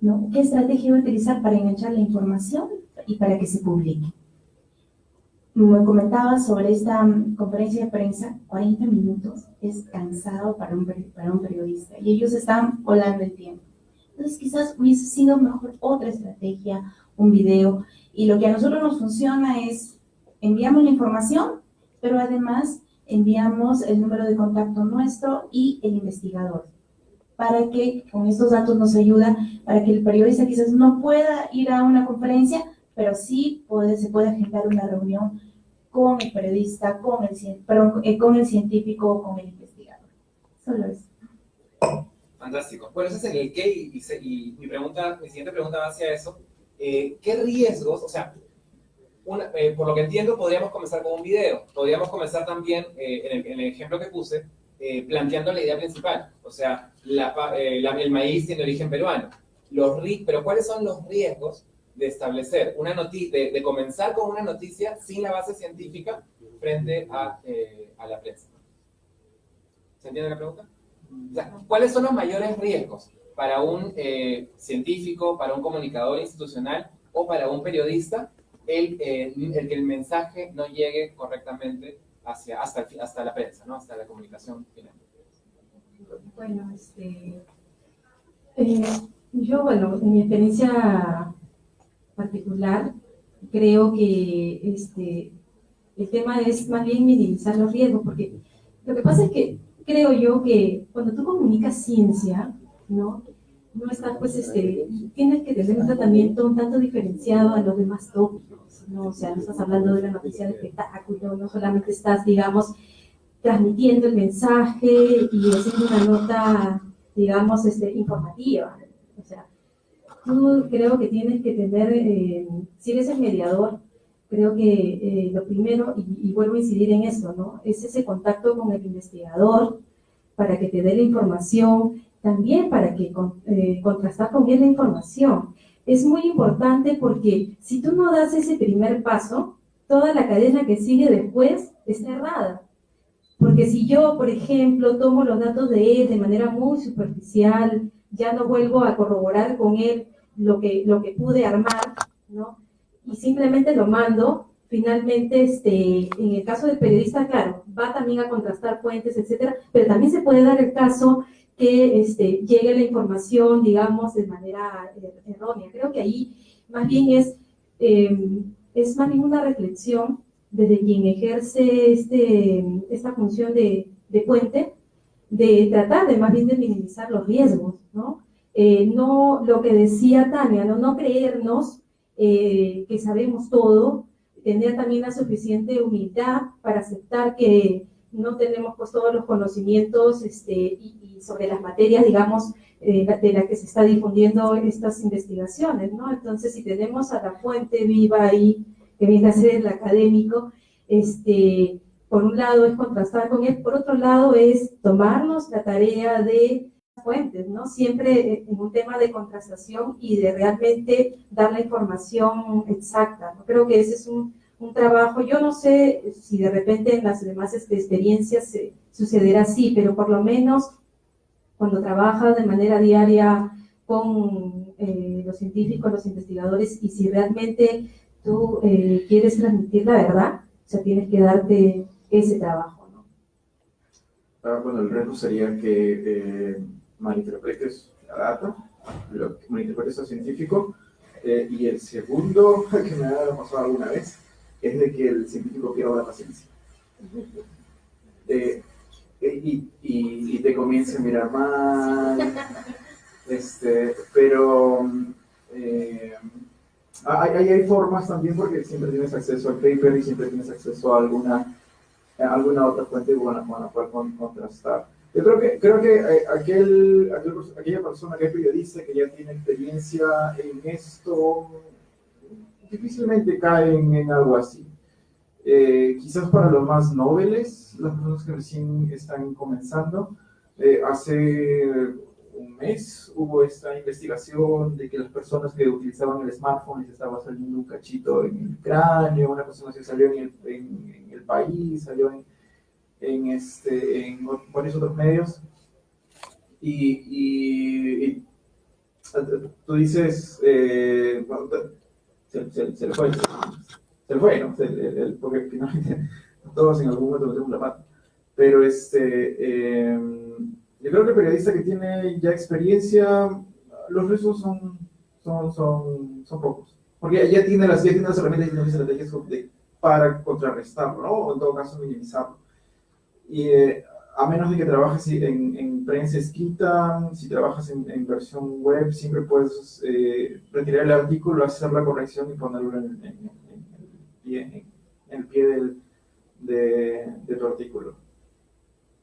¿no? ¿Qué estrategia va a utilizar para enganchar la información y para que se publique? Me comentaba sobre esta conferencia de prensa, 40 minutos es cansado para un periodista y ellos están volando el tiempo. Entonces quizás hubiese sido mejor otra estrategia, un video, y lo que a nosotros nos funciona es enviamos la información, pero además enviamos el número de contacto nuestro y el investigador, para que con estos datos nos ayuda, para que el periodista quizás no pueda ir a una conferencia, pero sí se puede agendar una reunión con el periodista, con el científico, con el investigador. Solo eso. Fantástico. Bueno, ese es el qué y mi siguiente pregunta va hacia eso. ¿Qué riesgos, o sea, por lo que entiendo, podríamos comenzar con un video, podríamos comenzar también, en el ejemplo que puse, planteando la idea principal, o sea, el maíz tiene origen peruano, pero ¿cuáles son los riesgos de establecer una noticia, de comenzar con una noticia sin la base científica frente a la prensa? ¿Se entiende la pregunta? O sea, ¿cuáles son los mayores riesgos para un científico, para un comunicador institucional o para un periodista el que el mensaje no llegue correctamente hasta la prensa, ¿no? Hasta la comunicación final? Bueno, yo, en mi experiencia particular, creo que el tema es más bien minimizar los riesgos, porque lo que pasa es que creo yo que cuando tú comunicas ciencia, ¿no? No estás, pues, tienes que tener un tratamiento un tanto diferenciado a los demás tópicos, ¿no? O sea, no estás hablando de una noticia de espectáculo, no solamente estás, digamos, transmitiendo el mensaje y haciendo una nota, digamos, informativa. O sea, tú creo que tienes que tener, si eres el mediador, creo que lo primero, y vuelvo a incidir en esto, ¿no? Es ese contacto con el investigador para que te dé la información, también para que contrastar con bien la información. Es muy importante porque si tú no das ese primer paso, toda la cadena que sigue después está errada. Porque si yo, por ejemplo, tomo los datos de él de manera muy superficial, ya no vuelvo a corroborar con él lo que pude armar, ¿no? Y simplemente lo mando, finalmente, en el caso del periodista, claro, va también a contrastar fuentes, etcétera, pero también se puede dar el caso que llegue la información, digamos, de manera errónea. Creo que ahí más bien es más bien una reflexión desde quien ejerce esta función de puente, de tratar de más bien de minimizar los riesgos, ¿no? No lo que decía Tania, no creernos que sabemos todo, tener también la suficiente humildad para aceptar que no tenemos pues todos los conocimientos y sobre las materias, digamos, de las que se está difundiendo estas investigaciones, ¿no? Entonces, si tenemos a la fuente viva ahí, que viene a ser el académico, por un lado es contrastar con él, por otro lado es tomarnos la tarea de fuentes, ¿no? Siempre en un tema de contrastación y de realmente dar la información exacta, ¿no? Creo que ese es un trabajo, yo no sé si de repente en las demás experiencias sucederá así, pero por lo menos cuando trabajas de manera diaria con los científicos, los investigadores, y si realmente tú quieres transmitir la verdad, o sea, tienes que darte ese trabajo, ¿no? Bueno, el riesgo sería que malinterpretes la data, malinterpretes al científico, y el segundo, que me ha pasado alguna vez, es de que el científico pierda la paciencia. Y te comience a mirar mal, pero hay formas también, porque siempre tienes acceso al paper y siempre tienes acceso a alguna otra fuente buena para poder contrastar. Yo creo que aquella persona que es periodista, que ya tiene experiencia en esto, difícilmente caen en algo así. Quizás para los más nobles, las personas que recién están comenzando, hace un mes hubo esta investigación de que las personas que utilizaban el smartphone les estaba saliendo un cachito en el cráneo, una persona se salió en el país, salió en varios otros medios, y tú dices, bueno, se le fue, ¿no? Porque finalmente todos en algún momento metemos la pata. Pero yo creo que el periodista que tiene ya experiencia, los riesgos son pocos. Porque ya tiene las herramientas y las estrategias para contrarrestarlo, ¿no? O en todo caso minimizarlo. Y a menos de que trabajes en prensa escrita, si trabajas en versión web, siempre puedes retirar el artículo, hacer la corrección y ponerlo en el pie de tu artículo.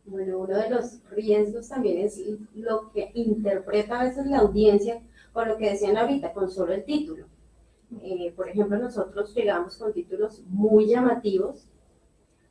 Bueno, uno de los riesgos también es lo que interpreta a veces la audiencia con lo que decían ahorita, con solo el título. Por ejemplo, nosotros llegamos con títulos muy llamativos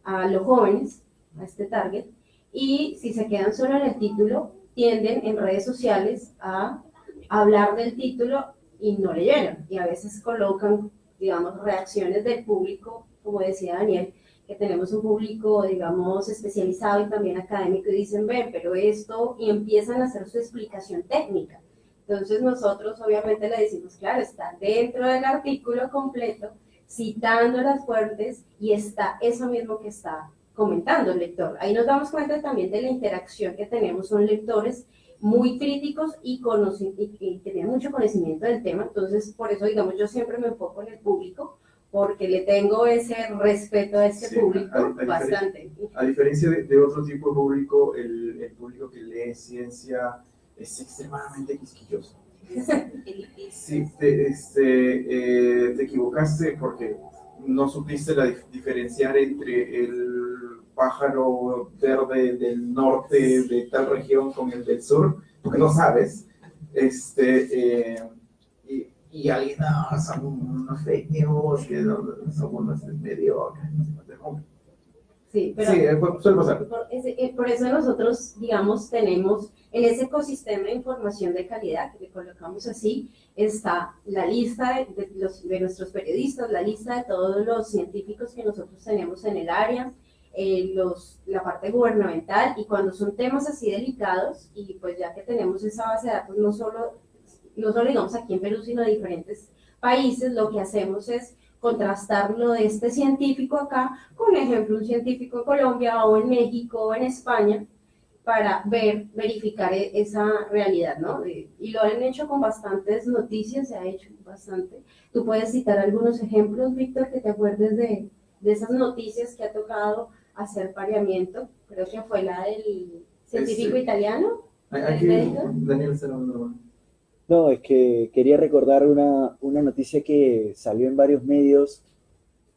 a los jóvenes, a este target, y si se quedan solo en el título, tienden en redes sociales a hablar del título y no leyeron, y a veces colocan, digamos, reacciones del público, como decía Daniel, que tenemos un público, digamos, especializado y también académico, y dicen, ven, pero esto, y empiezan a hacer su explicación técnica. Entonces nosotros obviamente le decimos, claro, está dentro del artículo completo, citando las fuentes, y está eso mismo que está comentando el lector. Ahí nos damos cuenta también de la interacción que tenemos, son lectores muy críticos y que tienen mucho conocimiento del tema. Entonces, por eso, digamos, yo siempre me enfoco en el público, porque le tengo ese respeto a este público bastante. A diferencia de otro tipo de público, el público que lee ciencia es extremadamente quisquilloso. Sí, te equivocaste porque no supiste diferenciar entre el pájaro verde del norte de tal región con el del sur, porque no sabes. Y alguien, no, son unos fake news, que son unos mediocres, no sé cuánto. Sí, pero sí, suele pasar. Por eso nosotros, digamos, tenemos en ese ecosistema de información de calidad, que le colocamos así, está la lista de nuestros periodistas, la lista de todos los científicos que nosotros tenemos en el área, la parte gubernamental, y cuando son temas así delicados, y pues ya que tenemos esa base de datos, no solo digamos aquí en Perú, sino de diferentes países, lo que hacemos es contrastar lo de este científico acá con, ejemplo, un científico en Colombia o en México o en España, para verificar esa realidad, ¿no? Y lo han hecho con bastantes noticias, se ha hecho bastante. ¿Tú puedes citar algunos ejemplos, Víctor, que te acuerdes de esas noticias que ha tocado hacer pareamiento? Creo que fue la del científico italiano. Aquí, Daniel Cerón. No, es que quería recordar una noticia que salió en varios medios.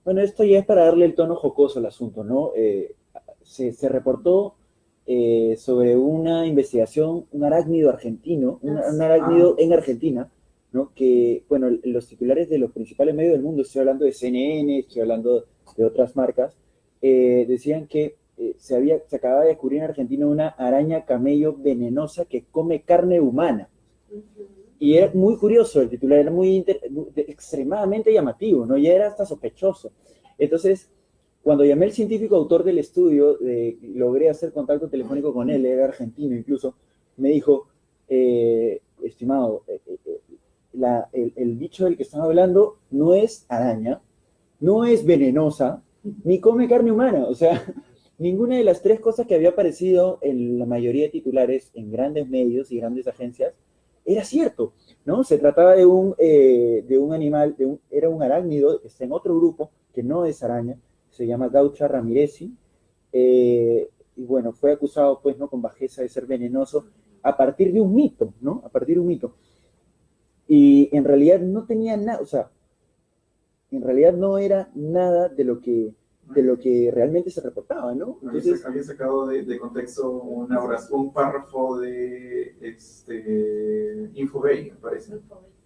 Bueno, esto ya es para darle el tono jocoso al asunto, ¿no? Se reportó sobre una investigación, un arácnido argentino, un arácnido en Argentina, ¿no? Que, bueno, los titulares de los principales medios del mundo, estoy hablando de CNN, estoy hablando de otras marcas, decían que se acababa de descubrir en Argentina una araña camello venenosa que come carne humana. Y era muy curioso, el titular era extremadamente llamativo, ¿no? Ya era hasta sospechoso. Entonces, cuando llamé al científico autor del estudio, logré hacer contacto telefónico con él, era argentino incluso, me dijo, estimado, el bicho del que están hablando no es araña, no es venenosa, ni come carne humana. O sea, ninguna de las tres cosas que había aparecido en la mayoría de titulares en grandes medios y grandes agencias era cierto, ¿no? Se trataba de un animal, era un arácnido, está en otro grupo, que no es araña, se llama Gaucha ramirezi, y bueno, fue acusado, pues, ¿no?, con bajeza de ser venenoso a partir de un mito, ¿no? A partir de un mito. Y en realidad no tenía nada, o sea, en realidad no era nada de lo que realmente se reportaba, ¿no? Entonces, había sacado de contexto un párrafo de Infobae, me parece.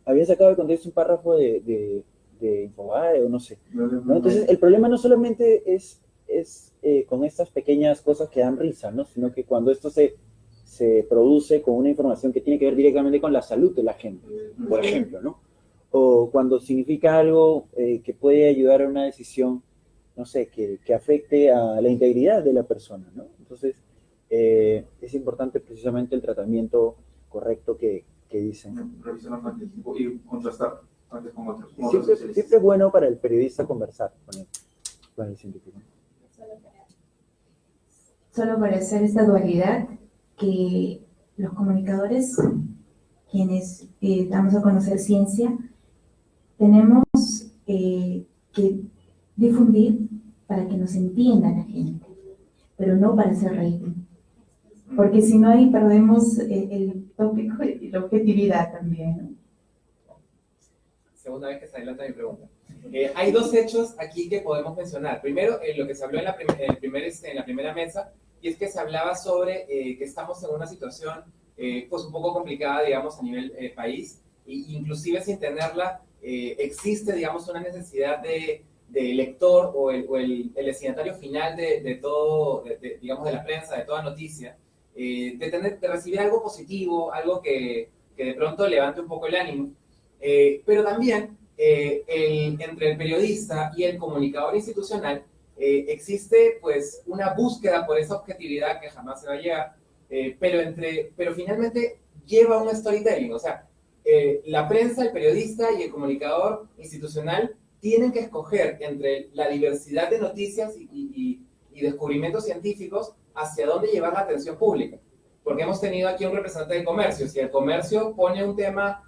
Había sacado de contexto un párrafo de Infobae o no sé, ¿no? Entonces, el problema no solamente es con estas pequeñas cosas que dan risa, ¿no? Sino que cuando esto se produce con una información que tiene que ver directamente con la salud de la gente, por ejemplo, ¿no? O cuando significa algo que puede ayudar a una decisión, no sé, que afecte a la integridad de la persona, ¿no? Entonces, es importante precisamente el tratamiento correcto que que dicen. Revisar la fuente y contrastar fuentes con otros. Siempre es bueno para el periodista conversar con el científico. Solo para hacer esta dualidad, que los comunicadores, quienes damos a conocer ciencia, tenemos que difundir para que nos entienda la gente, pero no para hacer rating. Porque si no, ahí perdemos el tópico y la objetividad también, ¿no? Segunda vez que se adelanta mi pregunta. Hay dos hechos aquí que podemos mencionar. Primero, lo que se habló en la primera mesa, y es que se hablaba sobre que estamos en una situación pues un poco complicada, digamos, a nivel país, e inclusive sin tenerla, existe, digamos, una necesidad de lector o el destinatario final de todo, digamos, de la prensa, de toda noticia, de recibir algo positivo, algo que de pronto levante un poco el ánimo, pero también entre el periodista y el comunicador institucional existe pues una búsqueda por esa objetividad que jamás se va a llegar, pero finalmente lleva un storytelling, o sea, la prensa, el periodista y el comunicador institucional tienen que escoger entre la diversidad de noticias y descubrimientos científicos hacia dónde llevar la atención pública. Porque hemos tenido aquí un representante de comercio. Si el comercio pone un tema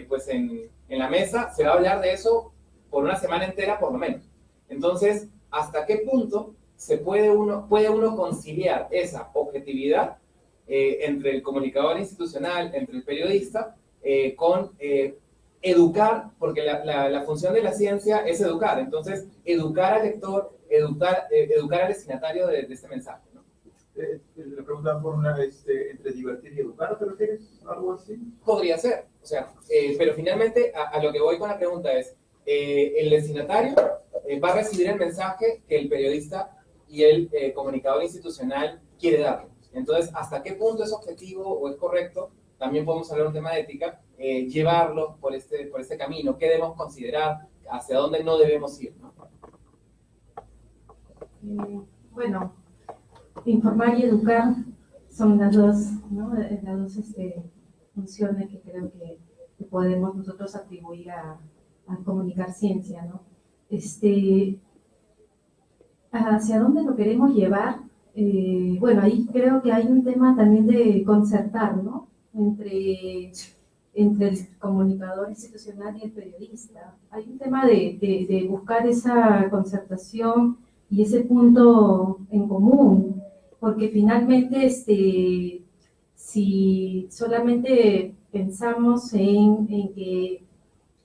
pues en la mesa, se va a hablar de eso por una semana entera por lo menos. Entonces, ¿hasta qué punto puede uno conciliar esa objetividad entre el comunicador institucional, entre el periodista, con educar, porque la función de la ciencia es educar? Entonces, educar al lector, educar al destinatario de este mensaje, ¿no? Le preguntan por entre divertir y educar, ¿te refieres? ¿Algo así? Podría ser, o sea, pero finalmente a lo que voy con la pregunta es, el destinatario va a recibir el mensaje que el periodista y el comunicador institucional quiere darle. Entonces, ¿hasta qué punto es objetivo o es correcto? También podemos hablar de un tema de ética, llevarlo por este camino. ¿Qué debemos considerar? ¿Hacia dónde no debemos ir? ¿No? Bueno, informar y educar son las dos, ¿no? Las dos funciones que creo que podemos nosotros atribuir a comunicar ciencia, ¿no? ¿Hacia dónde lo queremos llevar? Bueno, ahí creo que hay un tema también de concertar, ¿no? Entre el comunicador institucional y el periodista. Hay un tema de buscar esa concertación y ese punto en común, porque finalmente si solamente pensamos en que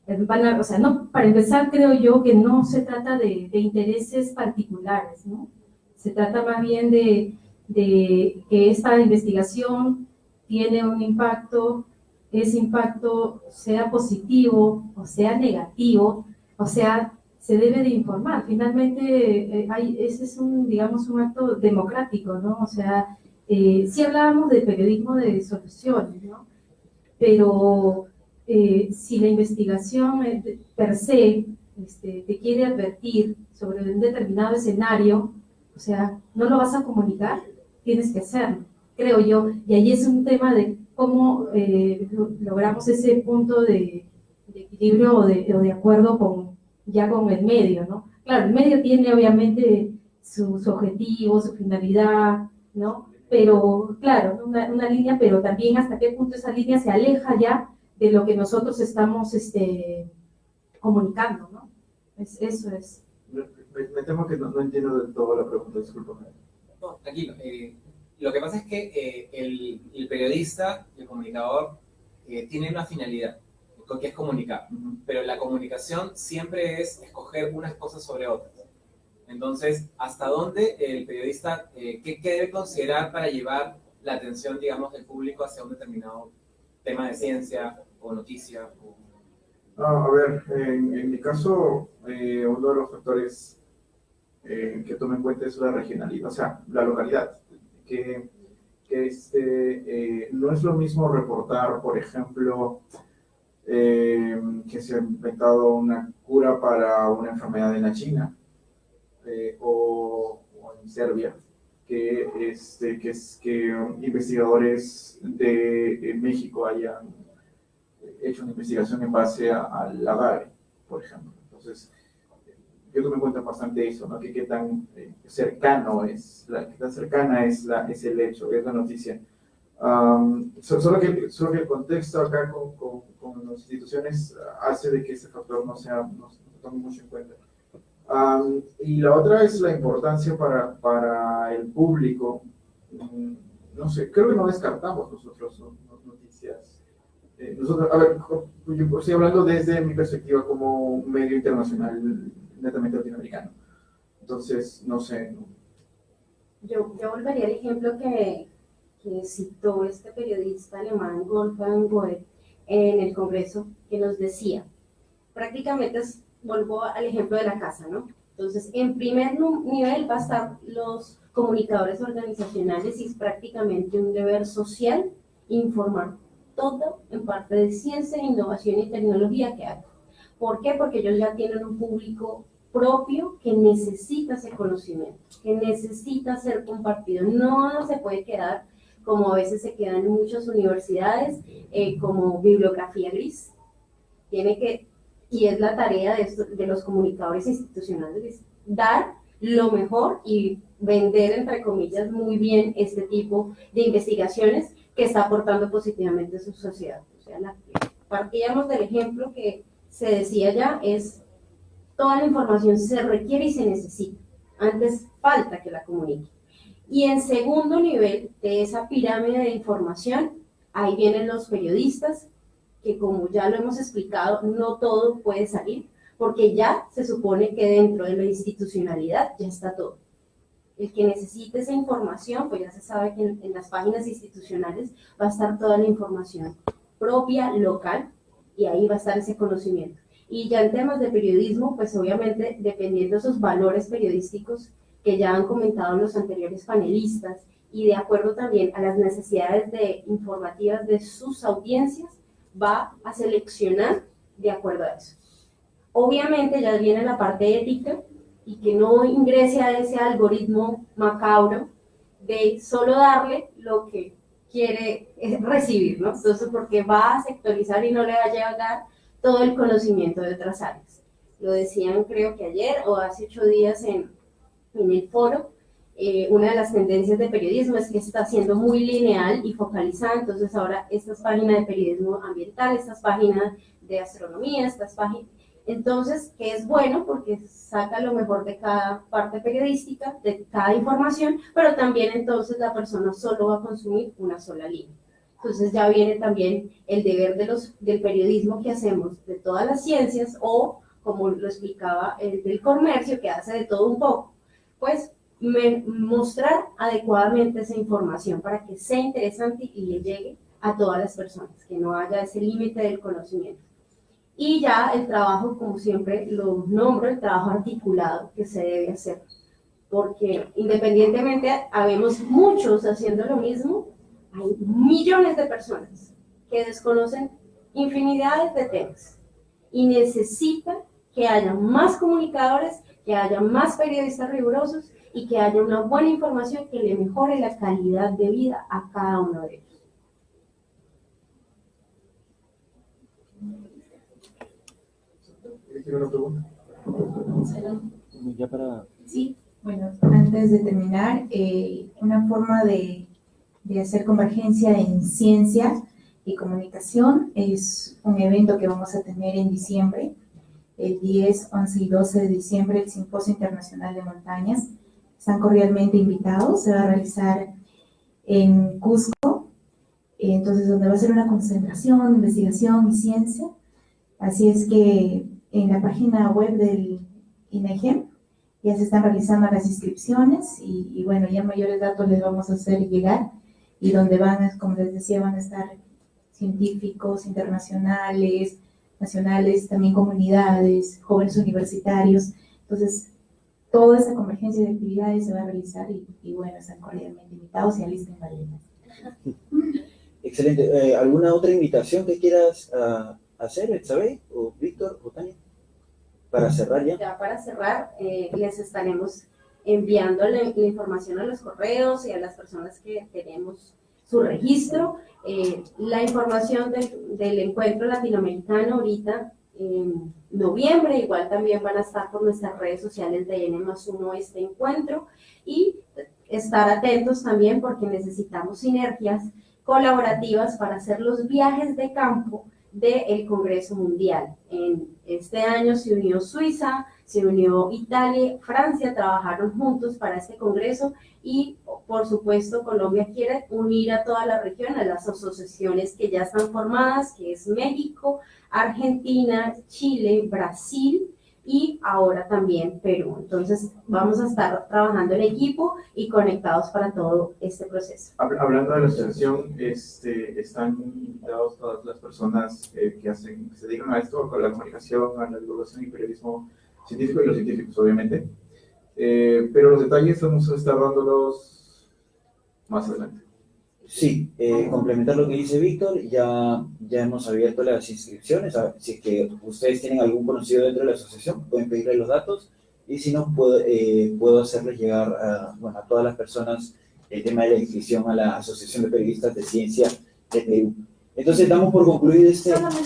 o sea, no, para empezar creo yo que no se trata de intereses particulares, ¿no? Se trata más bien de que esta investigación tiene un impacto, ese impacto sea positivo o sea negativo, o sea, se debe de informar. Finalmente, ese es digamos, un acto democrático, ¿no? O sea, sí hablábamos de periodismo de soluciones, ¿no? Pero si la investigación per se te quiere advertir sobre un determinado escenario, o sea, no lo vas a comunicar, tienes que hacerlo, creo yo. Y ahí es un tema de cómo logramos ese punto de equilibrio o de acuerdo con el medio, ¿no? Claro, el medio tiene obviamente sus objetivos, su finalidad, ¿no? Pero, claro, una línea, pero también hasta qué punto esa línea se aleja ya de lo que nosotros estamos comunicando, ¿no? Eso es. Me temo que no entiendo del todo la pregunta, discúlpame. No, tranquilo. Lo que pasa es que el periodista, el comunicador, tiene una finalidad, que es comunicar. Pero la comunicación siempre es escoger unas cosas sobre otras. Entonces, ¿hasta dónde el periodista, qué debe considerar para llevar la atención, digamos, del público hacia un determinado tema de ciencia o noticia? A ver, en mi caso, uno de los factores que tomo en cuenta es la regionalidad, o sea, la localidad. Que no es lo mismo reportar, por ejemplo, que se ha inventado una cura para una enfermedad en la China o en Serbia, que investigadores de México hayan hecho una investigación en base al agave, por ejemplo. Entonces, yo tomé en cuenta bastante eso, ¿no? Que qué tan cercano es, qué tan cercana es el hecho, es la noticia. Solo que el contexto acá con las instituciones hace de que ese factor no se tome mucho en cuenta. Y la otra es la importancia para el público. No sé, creo que no descartamos nosotros noticias. A ver, yo estoy hablando desde mi perspectiva como un medio internacional netamente latinoamericano. Entonces, no sé. Yo volvería al ejemplo que citó este periodista alemán Wolfgang Goethe en el Congreso, que nos decía, prácticamente vuelvo al ejemplo de la casa, ¿no? Entonces, en primer nivel va a estar los comunicadores organizacionales y es prácticamente un deber social informar todo en parte de ciencia, innovación y tecnología que hay. ¿Por qué? Porque ellos ya tienen un público propio que necesita ese conocimiento, que necesita ser compartido. No se puede quedar como a veces se quedan en muchas universidades, como bibliografía gris. Y es la tarea de los comunicadores institucionales, dar lo mejor y vender, entre comillas, muy bien este tipo de investigaciones que está aportando positivamente a su sociedad. O sea, partíamos del ejemplo que se decía ya, es toda la información se requiere y se necesita. Antes falta que la comunique. Y en segundo nivel de esa pirámide de información, ahí vienen los periodistas, que como ya lo hemos explicado, no todo puede salir, porque ya se supone que dentro de la institucionalidad ya está todo. El que necesite esa información, pues ya se sabe que en las páginas institucionales va a estar toda la información propia, local, y ahí va a estar ese conocimiento. Y ya en temas de periodismo, pues obviamente, dependiendo de esos valores periodísticos que ya han comentado los anteriores panelistas, y de acuerdo también a las necesidades informativas de sus audiencias, va a seleccionar de acuerdo a eso. Obviamente ya viene la parte ética y que no ingrese a ese algoritmo macabro de solo darle lo que quiere recibir, ¿no? Entonces, porque va a sectorizar y no le va a llegar todo el conocimiento de otras áreas. Lo decían creo que ayer o hace 8 días en el foro. Una de las tendencias de periodismo es que está siendo muy lineal y focalizada, entonces ahora estas páginas de periodismo ambiental, estas páginas de astronomía, estas páginas, entonces que es bueno porque saca lo mejor de cada parte periodística, de cada información, pero también entonces la persona solo va a consumir una sola línea. Entonces ya viene también el deber del periodismo que hacemos de todas las ciencias o, como lo explicaba el del comercio, que hace de todo un poco, pues mostrar adecuadamente esa información para que sea interesante y le llegue a todas las personas, que no haya ese límite del conocimiento. Y ya el trabajo, como siempre lo nombro, el trabajo articulado que se debe hacer, porque independientemente habemos muchos haciendo lo mismo, hay millones de personas que desconocen infinidades de temas y necesitan que haya más comunicadores, que haya más periodistas rigurosos y que haya una buena información que le mejore la calidad de vida a cada uno de ellos. ¿Tiene una pregunta? Ya para... Sí, bueno, antes de terminar, una forma de hacer convergencia en ciencia y comunicación es un evento que vamos a tener en diciembre, el 10, 11 y 12 de diciembre, el Simposio Internacional de Montañas. Están cordialmente invitados, se va a realizar en Cusco, entonces donde va a ser una concentración, investigación y ciencia. Así es que en la página web del INEGEM ya se están realizando las inscripciones y bueno, ya mayores datos les vamos a hacer llegar y donde van, como les decía, van a estar científicos internacionales, nacionales, también comunidades, jóvenes universitarios. Entonces, toda esa convergencia de actividades se va a realizar y bueno, están cordialmente invitados y alisten maletas. Excelente. ¿Alguna otra invitación que quieras hacer, Elizabeth, o Víctor, o Tania? Para cerrar ya. Ya para cerrar, les estaremos enviando la información a los correos y a las personas que tenemos su registro. La información del encuentro latinoamericano ahorita en noviembre, igual también van a estar por nuestras redes sociales de N+1 este encuentro, y estar atentos también porque necesitamos sinergias colaborativas para hacer los viajes de campo del Congreso Mundial. En este año se unió Suiza, se unió Italia, Francia, trabajaron juntos para este Congreso, y por supuesto Colombia quiere unir a toda la región, a las asociaciones que ya están formadas, que es México, Argentina, Chile, Brasil y ahora también Perú. Entonces vamos a estar trabajando en equipo y conectados para todo este proceso. Hablando de la asociación, están invitados todas las personas que se dedican a esto, con la comunicación, a la divulgación y periodismo científico, y los científicos obviamente, pero los detalles vamos a estar dándolos más adelante. Sí, complementar lo que dice Víctor, ya hemos abierto las inscripciones. Si es que ustedes tienen algún conocido dentro de la asociación, pueden pedirle los datos, y si no, puedo hacerles llegar a todas las personas el tema de la inscripción a la Asociación de Periodistas de Ciencia de Perú. Entonces, damos por concluido Solamente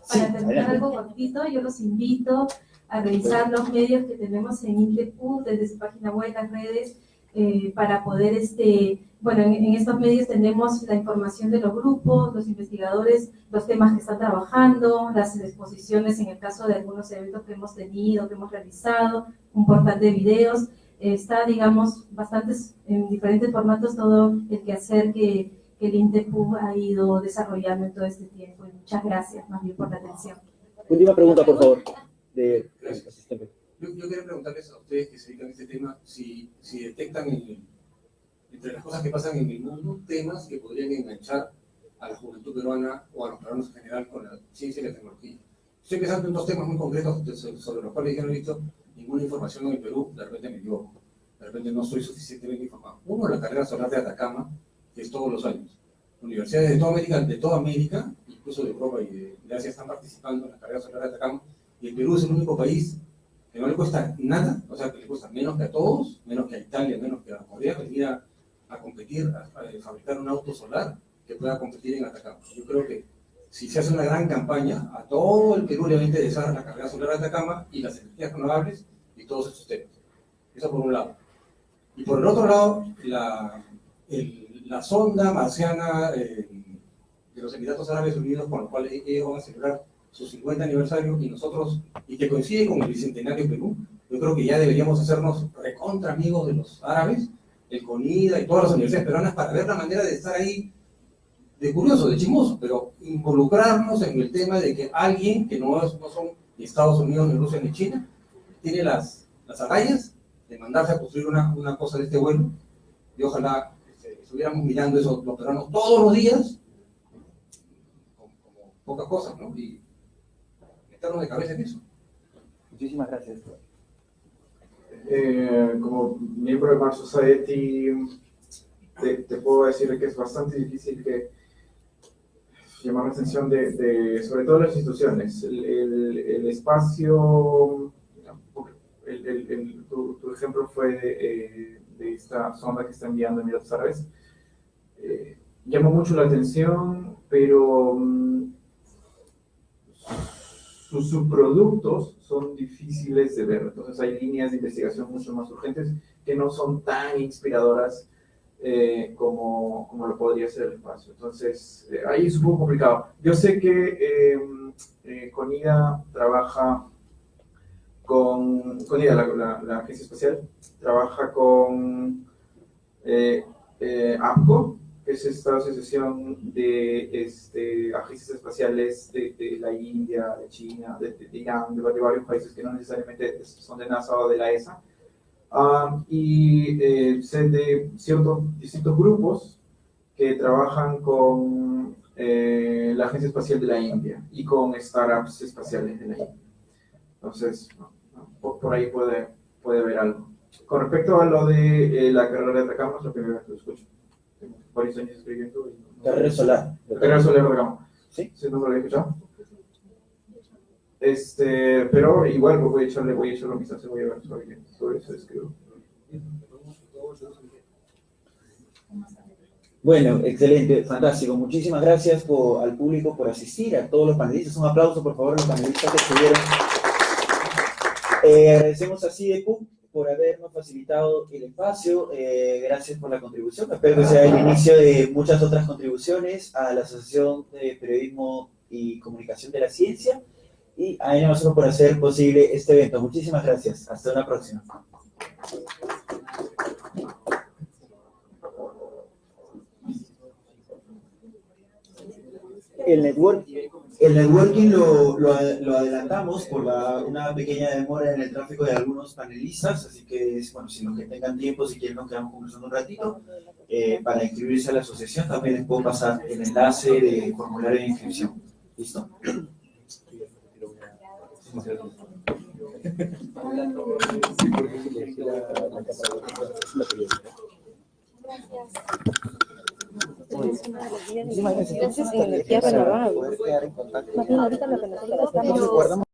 para terminar algo cortito, yo los invito a revisar los medios que tenemos en INTEPU, desde su página web, las redes, para poder, en estos medios tenemos la información de los grupos, los investigadores, los temas que están trabajando, las exposiciones en el caso de algunos eventos que hemos tenido, que hemos realizado, un portal de videos, está, digamos, bastantes, en diferentes formatos, todo el quehacer que el INTEPU ha ido desarrollando en todo este tiempo. Y muchas gracias, más bien, por la atención. Última pregunta, por favor. Yo quería preguntarles a ustedes que se dedican a este tema si detectan entre las cosas que pasan en el mundo temas que podrían enganchar a la juventud peruana o a los peruanos en general con la ciencia y la tecnología. Estoy pensando en dos temas muy concretos sobre los cuales yo no he visto ninguna información en el Perú. De repente me equivoco, de repente no estoy suficientemente informado. Uno, la carrera solar de Atacama, que es todos los años. Universidades de toda América, incluso de Europa y de Asia, están participando en la carrera solar de Atacama, y el Perú es el único país que no le cuesta nada, o sea, que le cuesta menos que a todos, menos que a Italia, menos que a Corea, venir a competir, a fabricar un auto solar que pueda competir en Atacama. Yo creo que si se hace una gran campaña, a todo el Perú le va a interesar la carrera solar de Atacama y las energías renovables y todos estos temas. Eso por un lado. Y por el otro lado, la sonda marciana de los Emiratos Árabes Unidos, con lo cual ellos van a celebrar su 50 aniversario, y que coincide con el bicentenario Perú. Yo creo que ya deberíamos hacernos recontra amigos de los árabes, el CONIDA y todas las universidades peruanas, para ver la manera de estar ahí de curioso, de chismoso, pero involucrarnos en el tema de que alguien que no son ni Estados Unidos, ni Rusia, ni China, tiene las agallas de mandarse a construir una cosa de este vuelo, y ojalá estuviéramos mirando eso los peruanos todos los días, como pocas cosas, ¿no? Y meternos de cabeza en eso. Muchísimas gracias. Como miembro de Mars Society, te puedo decir que es bastante difícil llamar la atención sobre todo las instituciones. El espacio, tu ejemplo fue de esta sonda que está enviando Emiratos Árabes. Llama mucho la atención, pero sus subproductos son difíciles de ver. Entonces hay líneas de investigación mucho más urgentes que no son tan inspiradoras como lo podría ser el espacio. Entonces ahí es un poco complicado. Yo sé que CONIDA trabaja CONIDA, la agencia espacial, trabaja con APCO, que es esta asociación de agencias espaciales de la India, de China, de Irán, de varios países que no necesariamente son de NASA o de la ESA. Y sé de ciertos distintos grupos que trabajan con la Agencia Espacial de la India y con startups espaciales de la India. Entonces, por ahí puede haber algo. Con respecto a lo de la carrera de Atacama, es la primera vez que lo escucho. Tengo varios años escribiendo. Carrera solar. Carrera solar de Atacama. ¿Sí? ¿Sí? ¿No lo había escuchado? Pero igual voy a echarle un vistazo, voy a ver sobre eso escribo. Bueno, excelente, fantástico. Muchísimas gracias al público por asistir, a todos los panelistas. Un aplauso, por favor, a los panelistas que estuvieron. Agradecemos a CIDEPUC por habernos facilitado el espacio. Gracias por la contribución. Espero que sea el inicio de muchas otras contribuciones a la Asociación de Periodismo y Comunicación de la Ciencia y a nosotros por hacer posible este evento. Muchísimas gracias. Hasta una próxima. El networking lo adelantamos por una pequeña demora en el tráfico de algunos panelistas, así que, bueno, si los que tengan tiempo, si quieren nos quedamos conversando un ratito, para inscribirse a la asociación también les puedo pasar el enlace de formulario de inscripción. ¿Listo? Gracias. Energía renovable. Más bien ahorita lo que nosotros estamos